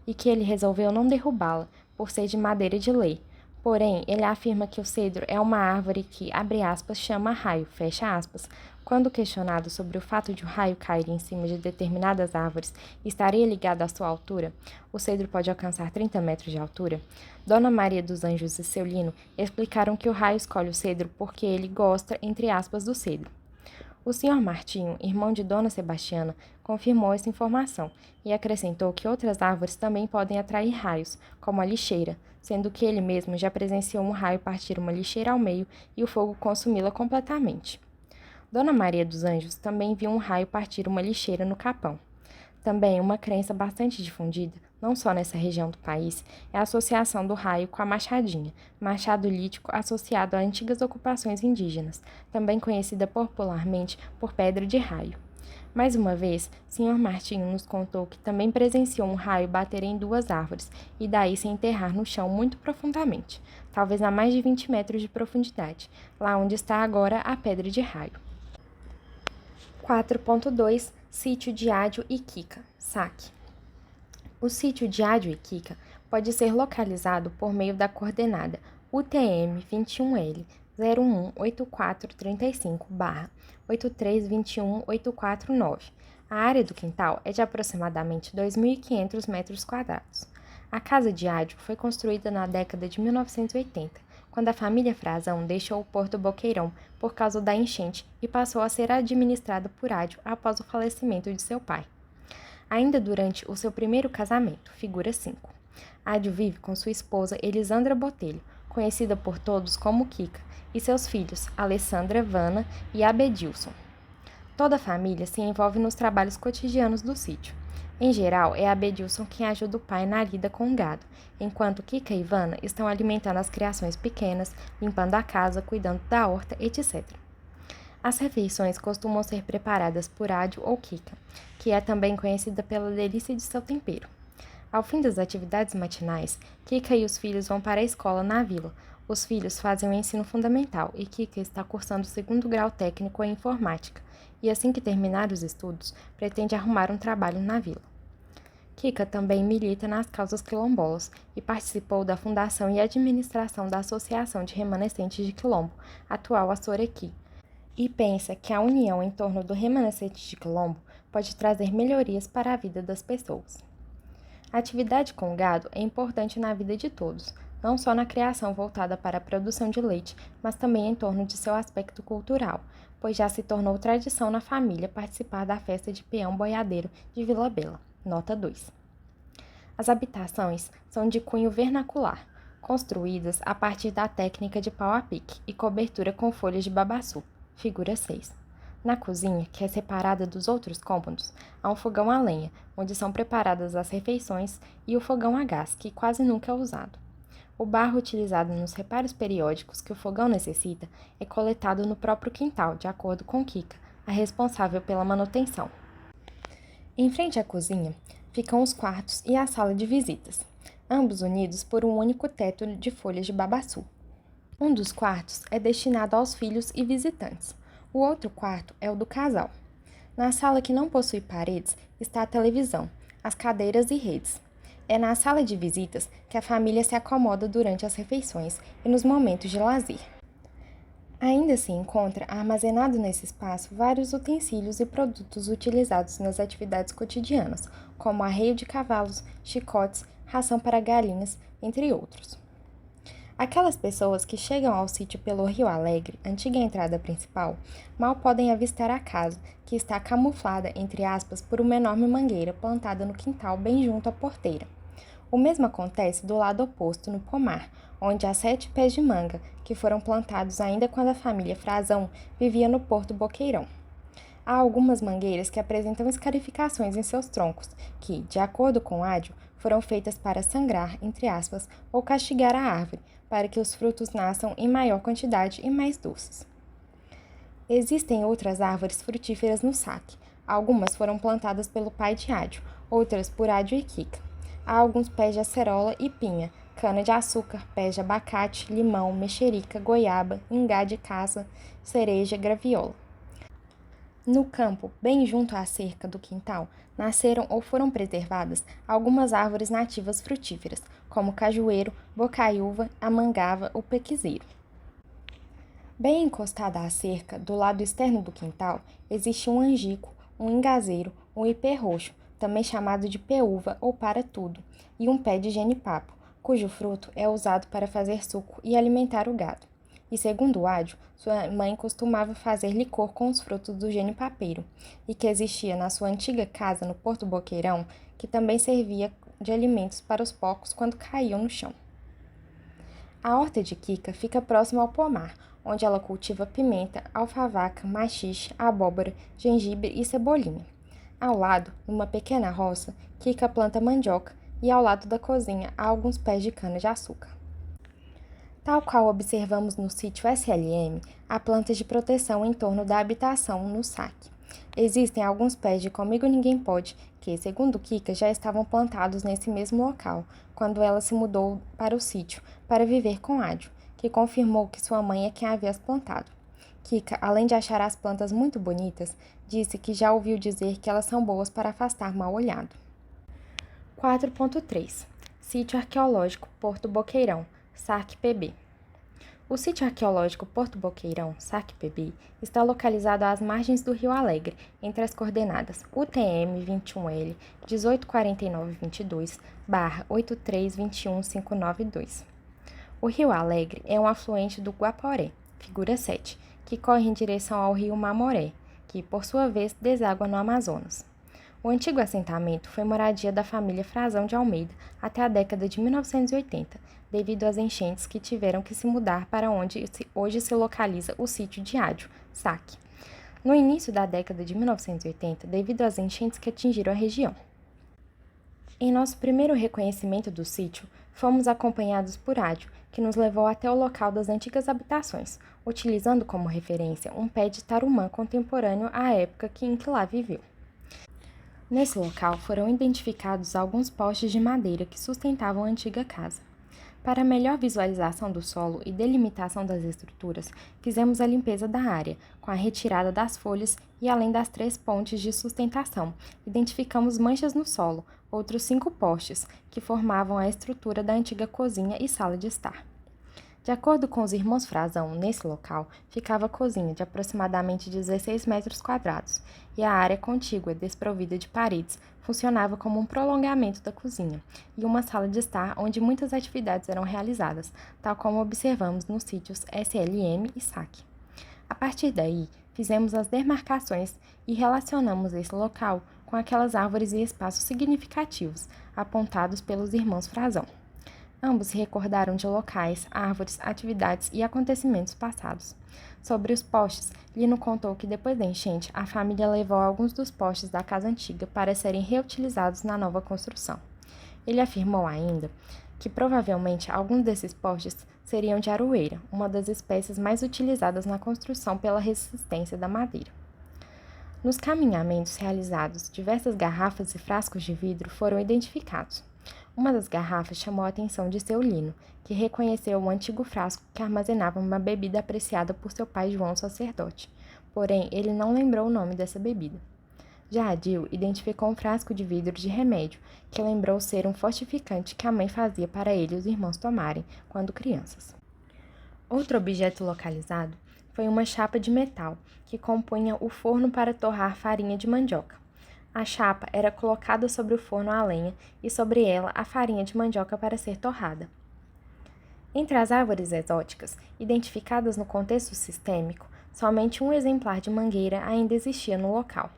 Speaker 1: e que ele resolveu não derrubá-la, por ser de madeira de lei. Porém, ele afirma que o cedro é uma árvore que, abre aspas, chama raio, fecha aspas. Quando questionado sobre o fato de o raio cair em cima de determinadas árvores e estaria ligado à sua altura, o cedro pode alcançar 30 metros de altura, Dona Maria dos Anjos e seu Lino explicaram que o raio escolhe o cedro porque ele gosta, entre aspas, do cedro. O Sr. Martinho, irmão de Dona Sebastiana, confirmou essa informação e acrescentou que outras árvores também podem atrair raios, como a lixeira, sendo que ele mesmo já presenciou um raio partir uma lixeira ao meio e o fogo consumi-la completamente. Dona Maria dos Anjos também viu um raio partir uma lixeira no Capão. Também uma crença bastante difundida, não só nessa região do país, é a associação do raio com a machadinha, machado lítico associado a antigas ocupações indígenas, também conhecida popularmente por pedra de raio. Mais uma vez, Sr. Martinho nos contou que também presenciou um raio bater em 2 árvores e daí se enterrar no chão muito profundamente, talvez a mais de 20 metros de profundidade, lá onde está agora a pedra de raio. 4.2 Sítio de Ádio e Kika, saque. O sítio de Ádio e Kika pode ser localizado por meio da coordenada UTM 21L 018435/8321849, A área do quintal é de aproximadamente 2.500 metros quadrados. A casa de Ádio foi construída na década de 1980, quando a família Frazão deixou o Porto Boqueirão por causa da enchente e passou a ser administrada por Ádio após o falecimento de seu pai. Ainda durante o seu primeiro casamento, figura 5. Ádio vive com sua esposa Elisandra Botelho, conhecida por todos como Kika, e seus filhos Alessandra, Vana e Abedilson. Toda a família se envolve nos trabalhos cotidianos do sítio. Em geral, é Abedilson quem ajuda o pai na lida com o gado, enquanto Kika e Vana estão alimentando as criações pequenas, limpando a casa, cuidando da horta, etc. As refeições costumam ser preparadas por Ádio ou Kika, que é também conhecida pela delícia de seu tempero. Ao fim das atividades matinais, Kika e os filhos vão para a escola na vila. Os filhos fazem o ensino fundamental e Kika está cursando o segundo grau técnico em informática, e assim que terminar os estudos, pretende arrumar um trabalho na vila. Kika também milita nas causas quilombolas e participou da fundação e administração da Associação de Remanescentes de Quilombo, atual Assorequi, e pensa que a união em torno do remanescente de Quilombo pode trazer melhorias para a vida das pessoas. A atividade com gado é importante na vida de todos, não só na criação voltada para a produção de leite, mas também em torno de seu aspecto cultural, pois já se tornou tradição na família participar da festa de peão boiadeiro de Vila Bela. Nota 2. As habitações são de cunho vernacular, construídas a partir da técnica de pau a pique e cobertura com folhas de babaçu. Figura 6. Na cozinha, que é separada dos outros cômodos, há um fogão a lenha, onde são preparadas as refeições, e o fogão a gás, que quase nunca é usado. O barro utilizado nos reparos periódicos que o fogão necessita é coletado no próprio quintal, de acordo com Kika, a responsável pela manutenção. Em frente à cozinha, ficam os quartos e a sala de visitas, ambos unidos por um único teto de folhas de babaçu. Um dos quartos é destinado aos filhos e visitantes. O outro quarto é o do casal. Na sala que não possui paredes está a televisão, as cadeiras e redes. É na sala de visitas que a família se acomoda durante as refeições e nos momentos de lazer. Ainda se encontra armazenado nesse espaço vários utensílios e produtos utilizados nas atividades cotidianas, como arreio de cavalos, chicotes, ração para galinhas, entre outros. Aquelas pessoas que chegam ao sítio pelo Rio Alegre, antiga entrada principal, mal podem avistar a casa, que está camuflada, entre aspas, por uma enorme mangueira plantada no quintal bem junto à porteira. O mesmo acontece do lado oposto, no pomar, onde há 7 pés de manga, que foram plantados ainda quando a família Frazão vivia no Porto Boqueirão. Há algumas mangueiras que apresentam escarificações em seus troncos, que, de acordo com Ádio, foram feitas para sangrar, entre aspas, ou castigar a árvore, para que os frutos nasçam em maior quantidade e mais doces. Existem outras árvores frutíferas no saque. Algumas foram plantadas pelo pai de Ádio, outras por Ádio e Kika. Há alguns pés de acerola e pinha, cana-de-açúcar, pés de abacate, limão, mexerica, goiaba, ingá de caça, cereja, graviola. No campo, bem junto à cerca do quintal, nasceram ou foram preservadas algumas árvores nativas frutíferas, como o cajueiro, bocaiúva, a mangava, o pequizeiro. Bem encostada à cerca, do lado externo do quintal, existe um angico, um ingazeiro, um ipê roxo, também chamado de peúva ou para-tudo, e um pé de genipapo, cujo fruto é usado para fazer suco e alimentar o gado. E segundo Ádio, sua mãe costumava fazer licor com os frutos do genipapeiro, e que existia na sua antiga casa no Porto Boqueirão, que também servia de alimentos para os porcos quando caíam no chão. A horta de Kika fica próxima ao pomar, onde ela cultiva pimenta, alfavaca, maxixe, abóbora, gengibre e cebolinha. Ao lado, numa pequena roça, Kika planta mandioca e ao lado da cozinha há alguns pés de cana-de-açúcar. Tal qual observamos no sítio SLM, há plantas de proteção em torno da habitação no saque. Existem alguns pés de Comigo Ninguém Pode, que, segundo Kika, já estavam plantados nesse mesmo local, quando ela se mudou para o sítio, para viver com Ádio, que confirmou que sua mãe é quem havia as plantado. Kika, além de achar as plantas muito bonitas, disse que já ouviu dizer que elas são boas para afastar mal-olhado. 4.3 Sítio Arqueológico Porto Boqueirão, SARC-PB. O sítio arqueológico Porto Boqueirão, Saque-Pebi, está localizado às margens do Rio Alegre, entre as coordenadas UTM 21L 184922/8321592. O Rio Alegre é um afluente do Guaporé, figura 7, que corre em direção ao rio Mamoré, que, por sua vez, deságua no Amazonas. O antigo assentamento foi moradia da família Frazão de Almeida até a década de 1980, devido às enchentes que tiveram que se mudar para onde hoje se localiza o sítio de Ádio, Saque. No início da década de 1980, devido às enchentes que atingiram a região. Em nosso primeiro reconhecimento do sítio, fomos acompanhados por Ádio, que nos levou até o local das antigas habitações, utilizando como referência um pé de tarumã contemporâneo à época em que lá viveu. Nesse local foram identificados alguns postes de madeira que sustentavam a antiga casa. Para melhor visualização do solo e delimitação das estruturas, fizemos a limpeza da área, com a retirada das folhas e além das 3 pontes de sustentação, identificamos manchas no solo, outros 5 postes, que formavam a estrutura da antiga cozinha e sala de estar. De acordo com os irmãos Frazão, nesse local ficava a cozinha de aproximadamente 16 metros quadrados e a área contígua, desprovida de paredes, funcionava como um prolongamento da cozinha e uma sala de estar onde muitas atividades eram realizadas, tal como observamos nos sítios SLM e SAC. A partir daí, fizemos as demarcações e relacionamos esse local com aquelas árvores e espaços significativos apontados pelos irmãos Frazão. Ambos se recordaram de locais, árvores, atividades e acontecimentos passados. Sobre os postes, Lino contou que depois da enchente, a família levou alguns dos postes da casa antiga para serem reutilizados na nova construção. Ele afirmou ainda que provavelmente alguns desses postes seriam de aroeira, uma das espécies mais utilizadas na construção pela resistência da madeira. Nos caminhamentos realizados, diversas garrafas e frascos de vidro foram identificados. Uma das garrafas chamou a atenção de seu Lino, que reconheceu um antigo frasco que armazenava uma bebida apreciada por seu pai João sacerdote, porém ele não lembrou o nome dessa bebida. Já Adil identificou um frasco de vidro de remédio, que lembrou ser um fortificante que a mãe fazia para ele e os irmãos tomarem, quando crianças. Outro objeto localizado foi uma chapa de metal, que compunha o forno para torrar farinha de mandioca. A chapa era colocada sobre o forno a lenha e sobre ela a farinha de mandioca para ser torrada. Entre as árvores exóticas, identificadas no contexto sistêmico, somente um exemplar de mangueira ainda existia no local.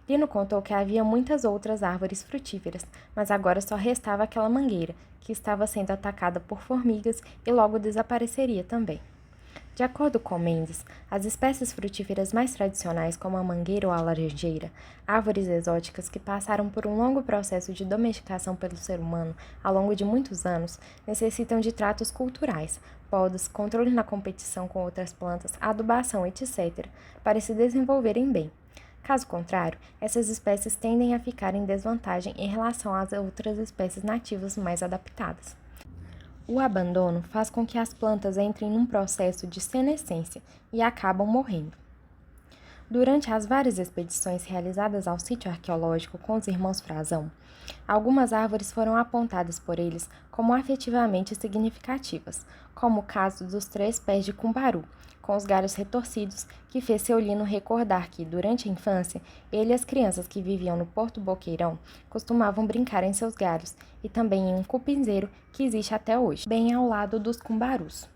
Speaker 1: Lino contou que havia muitas outras árvores frutíferas, mas agora só restava aquela mangueira, que estava sendo atacada por formigas e logo desapareceria também. De acordo com Mendes, as espécies frutíferas mais tradicionais, como a mangueira ou a laranjeira, árvores exóticas que passaram por um longo processo de domesticação pelo ser humano ao longo de muitos anos, necessitam de tratos culturais, podas, controle na competição com outras plantas, adubação, etc., para se desenvolverem bem. Caso contrário, essas espécies tendem a ficar em desvantagem em relação às outras espécies nativas mais adaptadas. O abandono faz com que as plantas entrem num processo de senescência e acabam morrendo. Durante as várias expedições realizadas ao sítio arqueológico com os irmãos Frazão, algumas árvores foram apontadas por eles como afetivamente significativas, como o caso dos 3 pés de cumbaru, com os galhos retorcidos, que fez seu Lino recordar que, durante a infância, ele e as crianças que viviam no Porto Boqueirão costumavam brincar em seus galhos e também em um cupinzeiro que existe até hoje, bem ao lado dos cumbarus.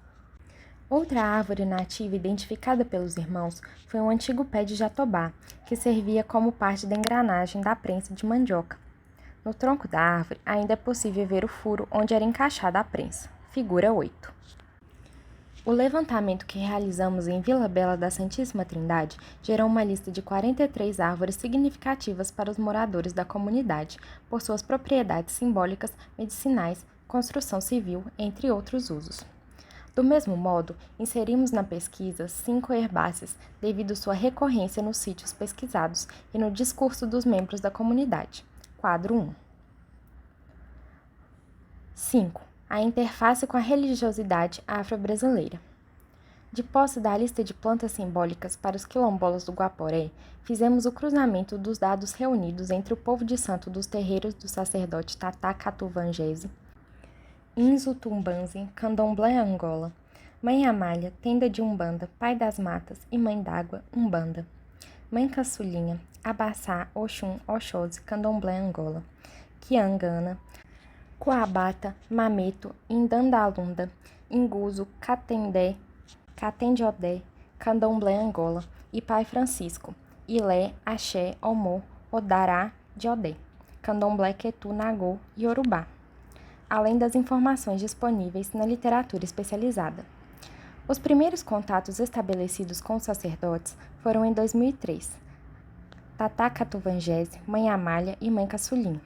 Speaker 1: Outra árvore nativa identificada pelos irmãos foi um antigo pé de jatobá, que servia como parte da engrenagem da prensa de mandioca. No tronco da árvore ainda é possível ver o furo onde era encaixada a prensa, figura 8. O levantamento que realizamos em Vila Bela da Santíssima Trindade gerou uma lista de 43 árvores significativas para os moradores da comunidade, por suas propriedades simbólicas, medicinais, construção civil, entre outros usos. Do mesmo modo, inserimos na pesquisa 5 herbáceas, devido sua recorrência nos sítios pesquisados e no discurso dos membros da comunidade. Quadro 1. 5. A interface com a religiosidade afro-brasileira. De posse da lista de plantas simbólicas para os quilombolas do Guaporé, fizemos o cruzamento dos dados reunidos entre o povo de santo dos terreiros do sacerdote Tata Catuvangese, Inzo Tumbanzi, Candomblé Angola, Mãe Amália, tenda de Umbanda, pai das matas e mãe d'água, Umbanda. Mãe Caçulinha, Abaçá, Oxum, Oxóssi, Candomblé, Angola. Quiangana, Coabata, Mameto, Indandalunda, Inguzo, Catendé, Catendiodé, Candomblé, Angola. E pai Francisco, Ilé, Axé, Omô, Odará, Diodé, Candomblé, Quetu, Nagô e Yorubá, além das informações disponíveis na literatura especializada. Os primeiros contatos estabelecidos com os sacerdotes foram em 2003, Tatá Catuvangese, Mãe Amália e Mãe Caçulinha,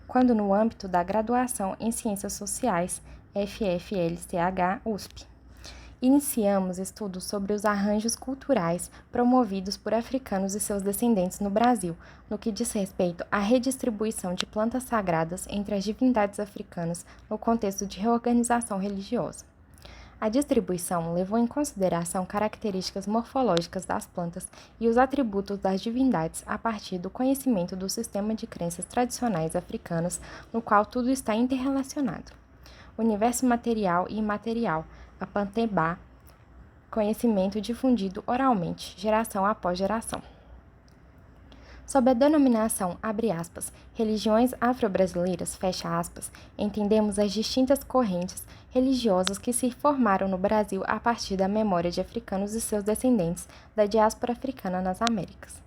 Speaker 1: quando no âmbito da graduação em Ciências Sociais, FFLCH, USP. Iniciamos estudos sobre os arranjos culturais promovidos por africanos e seus descendentes no Brasil, no que diz respeito à redistribuição de plantas sagradas entre as divindades africanas no contexto de reorganização religiosa. A distribuição levou em consideração características morfológicas das plantas e os atributos das divindades a partir do conhecimento do sistema de crenças tradicionais africanas, no qual tudo está interrelacionado. Universo material e imaterial, a Pantebá, conhecimento difundido oralmente, geração após geração. Sob a denominação, abre aspas, religiões afro-brasileiras, fecha aspas, entendemos as distintas correntes religiosas que se formaram no Brasil a partir da memória de africanos e seus descendentes da diáspora africana nas Américas.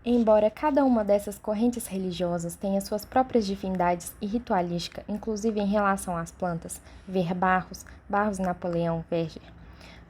Speaker 1: Embora cada uma dessas correntes religiosas tenha suas próprias divindades e ritualística, inclusive em relação às plantas, ver Barros e Napoleão Verger,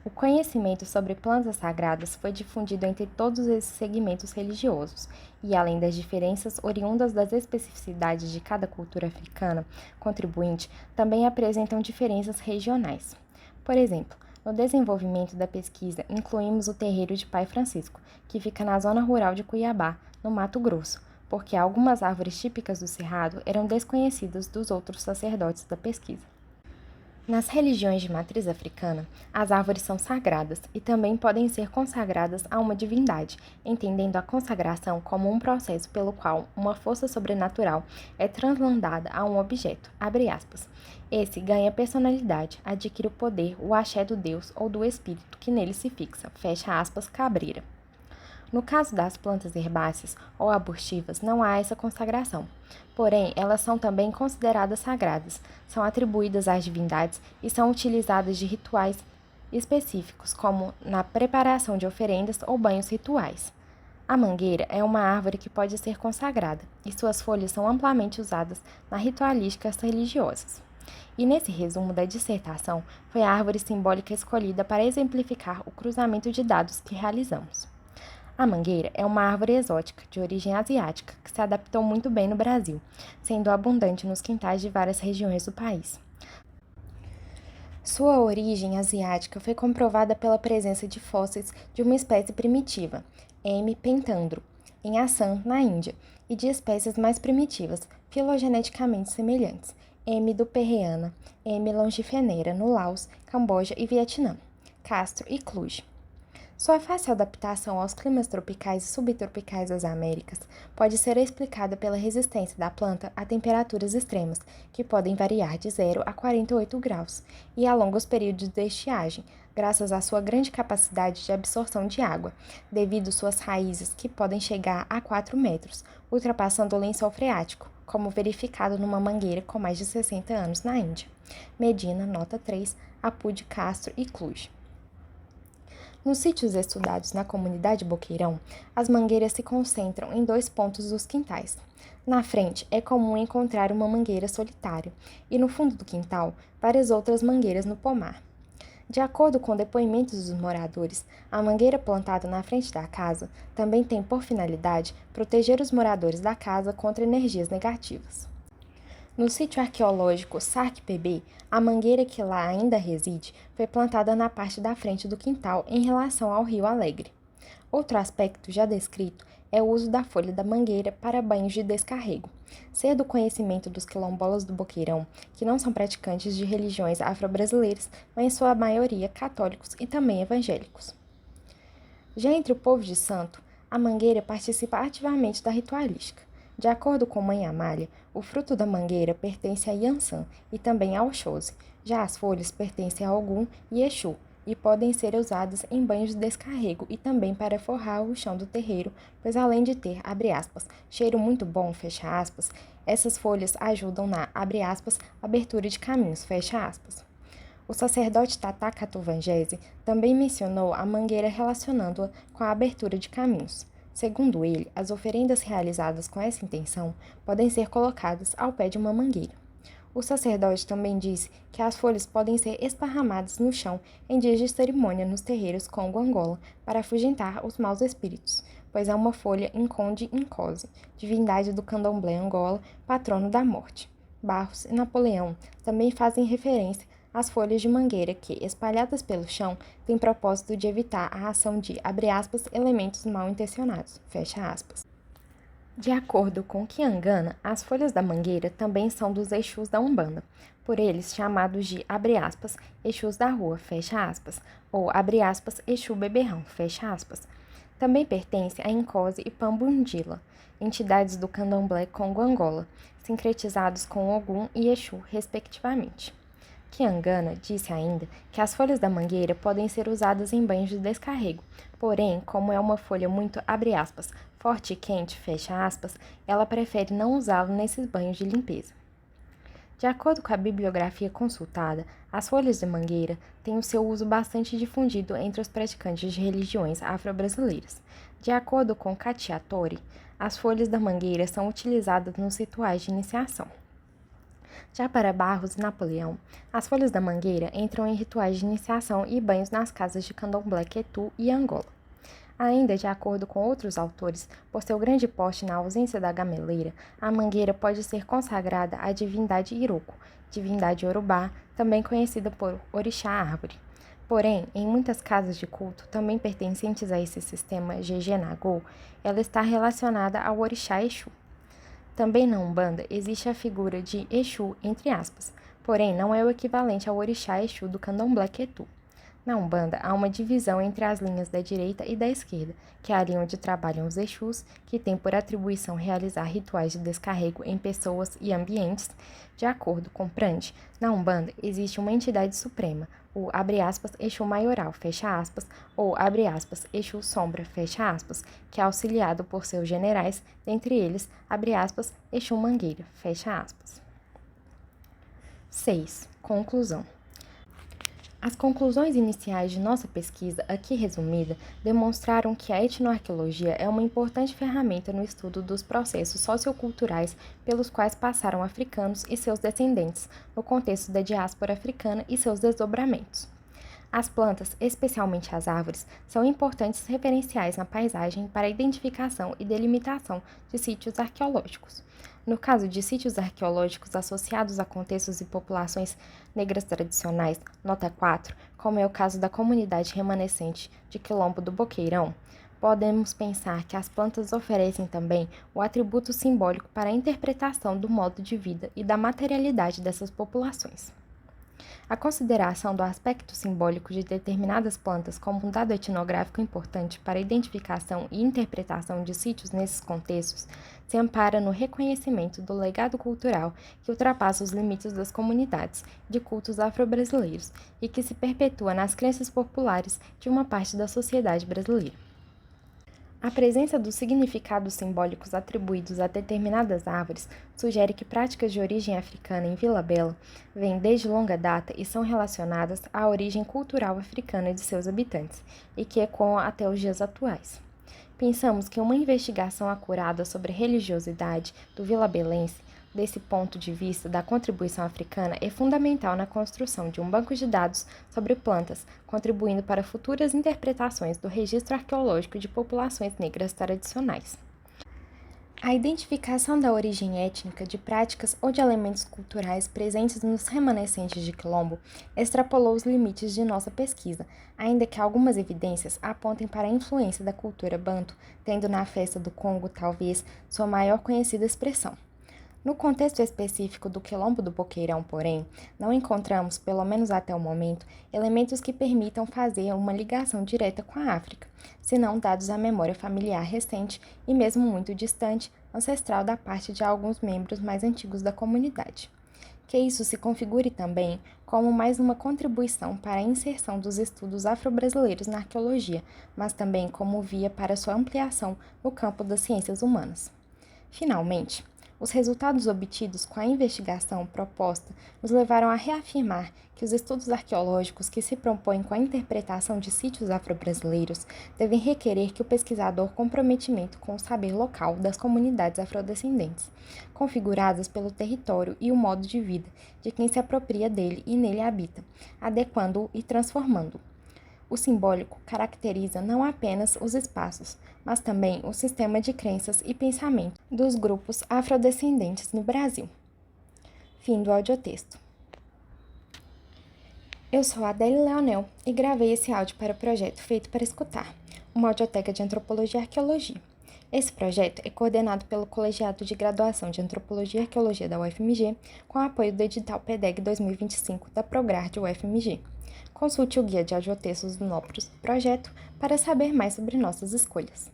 Speaker 1: o conhecimento sobre plantas sagradas foi difundido entre todos esses segmentos religiosos, e além das diferenças oriundas das especificidades de cada cultura africana contribuinte, também apresentam diferenças regionais. Por exemplo, no desenvolvimento da pesquisa, incluímos o terreiro de Pai Francisco, que fica na zona rural de Cuiabá, no Mato Grosso, porque algumas árvores típicas do Cerrado eram desconhecidas dos outros sacerdotes da pesquisa. Nas religiões de matriz africana, as árvores são sagradas e também podem ser consagradas a uma divindade, entendendo a consagração como um processo pelo qual uma força sobrenatural é translandada a um objeto, abre aspas. Esse ganha personalidade, adquire o poder, o axé do Deus ou do espírito que nele se fixa, fecha aspas, Cabreira. No caso das plantas herbáceas ou arbustivas, não há essa consagração. Porém, elas são também consideradas sagradas, são atribuídas às divindades e são utilizadas de rituais específicos, como na preparação de oferendas ou banhos rituais. A mangueira é uma árvore que pode ser consagrada, e suas folhas são amplamente usadas na ritualísticas religiosas. E nesse resumo da dissertação, foi a árvore simbólica escolhida para exemplificar o cruzamento de dados que realizamos. A mangueira é uma árvore exótica, de origem asiática, que se adaptou muito bem no Brasil, sendo abundante nos quintais de várias regiões do país. Sua origem asiática foi comprovada pela presença de fósseis de uma espécie primitiva, M. pentandro, em Assam, na Índia, e de espécies mais primitivas, filogeneticamente semelhantes, M. duperreana, M. longifenera, no Laos, Camboja e Vietnã, Castro e Cluj. Sua fácil adaptação aos climas tropicais e subtropicais das Américas pode ser explicada pela resistência da planta a temperaturas extremas, que podem variar de 0 a 48 graus, e a longos períodos de estiagem, graças à sua grande capacidade de absorção de água, devido suas raízes que podem chegar a 4 metros, ultrapassando o lençol freático, como verificado numa mangueira com mais de 60 anos na Índia. Medina, nota 3, Apud, Castro e Cluj. Nos sítios estudados na comunidade Boqueirão, as mangueiras se concentram em 2 pontos dos quintais. Na frente, é comum encontrar uma mangueira solitária e, no fundo do quintal, várias outras mangueiras no pomar. De acordo com depoimentos dos moradores, a mangueira plantada na frente da casa também tem por finalidade proteger os moradores da casa contra energias negativas. No sítio arqueológico Sarque-PB, a mangueira que lá ainda reside foi plantada na parte da frente do quintal em relação ao Rio Alegre. Outro aspecto já descrito é o uso da folha da mangueira para banhos de descarrego, ser do conhecimento dos quilombolas do Boqueirão, que não são praticantes de religiões afro-brasileiras, mas em sua maioria católicos e também evangélicos. Já entre o povo de santo, a mangueira participa ativamente da ritualística. De acordo com Mãe Amália, O fruto da mangueira pertence a Yansan e também a Oxóssi. Já as folhas pertencem a Ogum e Exu e podem ser usadas em banhos de descarrego e também para forrar o chão do terreiro, pois além de ter, abre aspas, cheiro muito bom, fecha aspas, essas folhas ajudam na, abre aspas, abertura de caminhos, fecha aspas. O sacerdote Tata Katuvangese também mencionou a mangueira relacionando-a com a abertura de caminhos. Segundo ele, as oferendas realizadas com essa intenção podem ser colocadas ao pé de uma mangueira. O sacerdote também disse que as folhas podem ser esparramadas no chão em dias de cerimônia nos terreiros Congo-Angola para afugentar os maus espíritos, pois é uma folha Inconde Incose, divindade do candomblé Angola, patrono da morte. Barros e Napoleão também fazem referência às folhas de mangueira que, espalhadas pelo chão, têm propósito de evitar a ação de, abre aspas, elementos mal intencionados, fecha aspas. De acordo com Kiangana, as folhas da mangueira também são dos Exus da Umbanda, por eles chamados de, abre aspas, Exus da rua, fecha aspas, ou, abre aspas, Exu beberrão, fecha aspas. Também pertence a Incose e Pambundila, entidades do candomblé Congo-Angola, sincretizados com Ogum e Exu, respectivamente. Kiangana disse ainda que as folhas da mangueira podem ser usadas em banhos de descarrego, porém, como é uma folha muito, abre aspas, forte e quente, fecha aspas, ela prefere não usá-la nesses banhos de limpeza. De acordo com a bibliografia consultada, as folhas de mangueira têm o seu uso bastante difundido entre os praticantes de religiões afro-brasileiras. De acordo com Katia Tori, as folhas da mangueira são utilizadas nos rituais de iniciação. Já para Barros e Napoleão, as folhas da mangueira entram em rituais de iniciação e banhos nas casas de candomblé Quetu e Angola. Ainda de acordo com outros autores, por seu grande porte na ausência da gameleira, a mangueira pode ser consagrada à divindade Iroko, divindade Yorubá, também conhecida por Orixá Árvore. Porém, em muitas casas de culto, também pertencentes a esse sistema Jeje-Nagô, ela está relacionada ao Orixá Exu. Também na Umbanda existe a figura de Exu, entre aspas, porém não é o equivalente ao Orixá Exu do candomblé Quetu. Na Umbanda, há uma divisão entre as linhas da direita e da esquerda, que é a linha onde trabalham os Exus, que tem por atribuição realizar rituais de descarrego em pessoas e ambientes. De acordo com Prandi, na Umbanda existe uma entidade suprema, o, abre aspas, Exu maioral, fecha aspas, ou, abre aspas, Exu sombra, fecha aspas, que é auxiliado por seus generais, dentre eles, abre aspas, Exu mangueira, fecha aspas. 6. Conclusão. As conclusões iniciais de nossa pesquisa, aqui resumida, demonstraram que a etnoarqueologia é uma importante ferramenta no estudo dos processos socioculturais pelos quais passaram africanos e seus descendentes, no contexto da diáspora africana e seus desdobramentos. As plantas, especialmente as árvores, são importantes referenciais na paisagem para a identificação e delimitação de sítios arqueológicos. No caso de sítios arqueológicos associados a contextos e populações negras tradicionais, nota 4, como é o caso da comunidade remanescente de Quilombo do Boqueirão, podemos pensar que as plantas oferecem também o atributo simbólico para a interpretação do modo de vida e da materialidade dessas populações. A consideração do aspecto simbólico de determinadas plantas como um dado etnográfico importante para a identificação e interpretação de sítios nesses contextos se ampara no reconhecimento do legado cultural que ultrapassa os limites das comunidades de cultos afro-brasileiros e que se perpetua nas crenças populares de uma parte da sociedade brasileira. A presença dos significados simbólicos atribuídos a determinadas árvores sugere que práticas de origem africana em Vila Bela vêm desde longa data e são relacionadas à origem cultural africana de seus habitantes e que ecoam até os dias atuais. Pensamos que uma investigação acurada sobre a religiosidade do vilabelense, desse ponto de vista da contribuição africana, é fundamental na construção de um banco de dados sobre plantas, contribuindo para futuras interpretações do registro arqueológico de populações negras tradicionais. A identificação da origem étnica de práticas ou de elementos culturais presentes nos remanescentes de Quilombo extrapolou os limites de nossa pesquisa, ainda que algumas evidências apontem para a influência da cultura banto, tendo na festa do Congo, talvez, sua maior conhecida expressão. No contexto específico do Quilombo do Boqueirão, porém, não encontramos, pelo menos até o momento, elementos que permitam fazer uma ligação direta com a África, senão dados à memória familiar recente e mesmo muito distante ancestral da parte de alguns membros mais antigos da comunidade. Que isso se configure também como mais uma contribuição para a inserção dos estudos afro-brasileiros na arqueologia, mas também como via para sua ampliação no campo das ciências humanas. Finalmente, os resultados obtidos com a investigação proposta nos levaram a reafirmar que os estudos arqueológicos que se propõem com a interpretação de sítios afro-brasileiros devem requerer que o pesquisador comprometimento com o saber local das comunidades afrodescendentes, configuradas pelo território e o modo de vida de quem se apropria dele e nele habita, adequando-o e transformando-o. O simbólico caracteriza não apenas os espaços, mas também o sistema de crenças e pensamento dos grupos afrodescendentes no Brasil. Fim do audiotexto. Eu sou a Adélia Leonel e gravei esse áudio para o projeto Feito para Escutar, uma audioteca de antropologia e arqueologia. Esse projeto é coordenado pelo Colegiado de Graduação de Antropologia e Arqueologia da UFMG, com apoio do edital PEDEG 2025 da Prograde UFMG. Consulte o guia de audiotextos do nosso projeto para saber mais sobre nossas escolhas.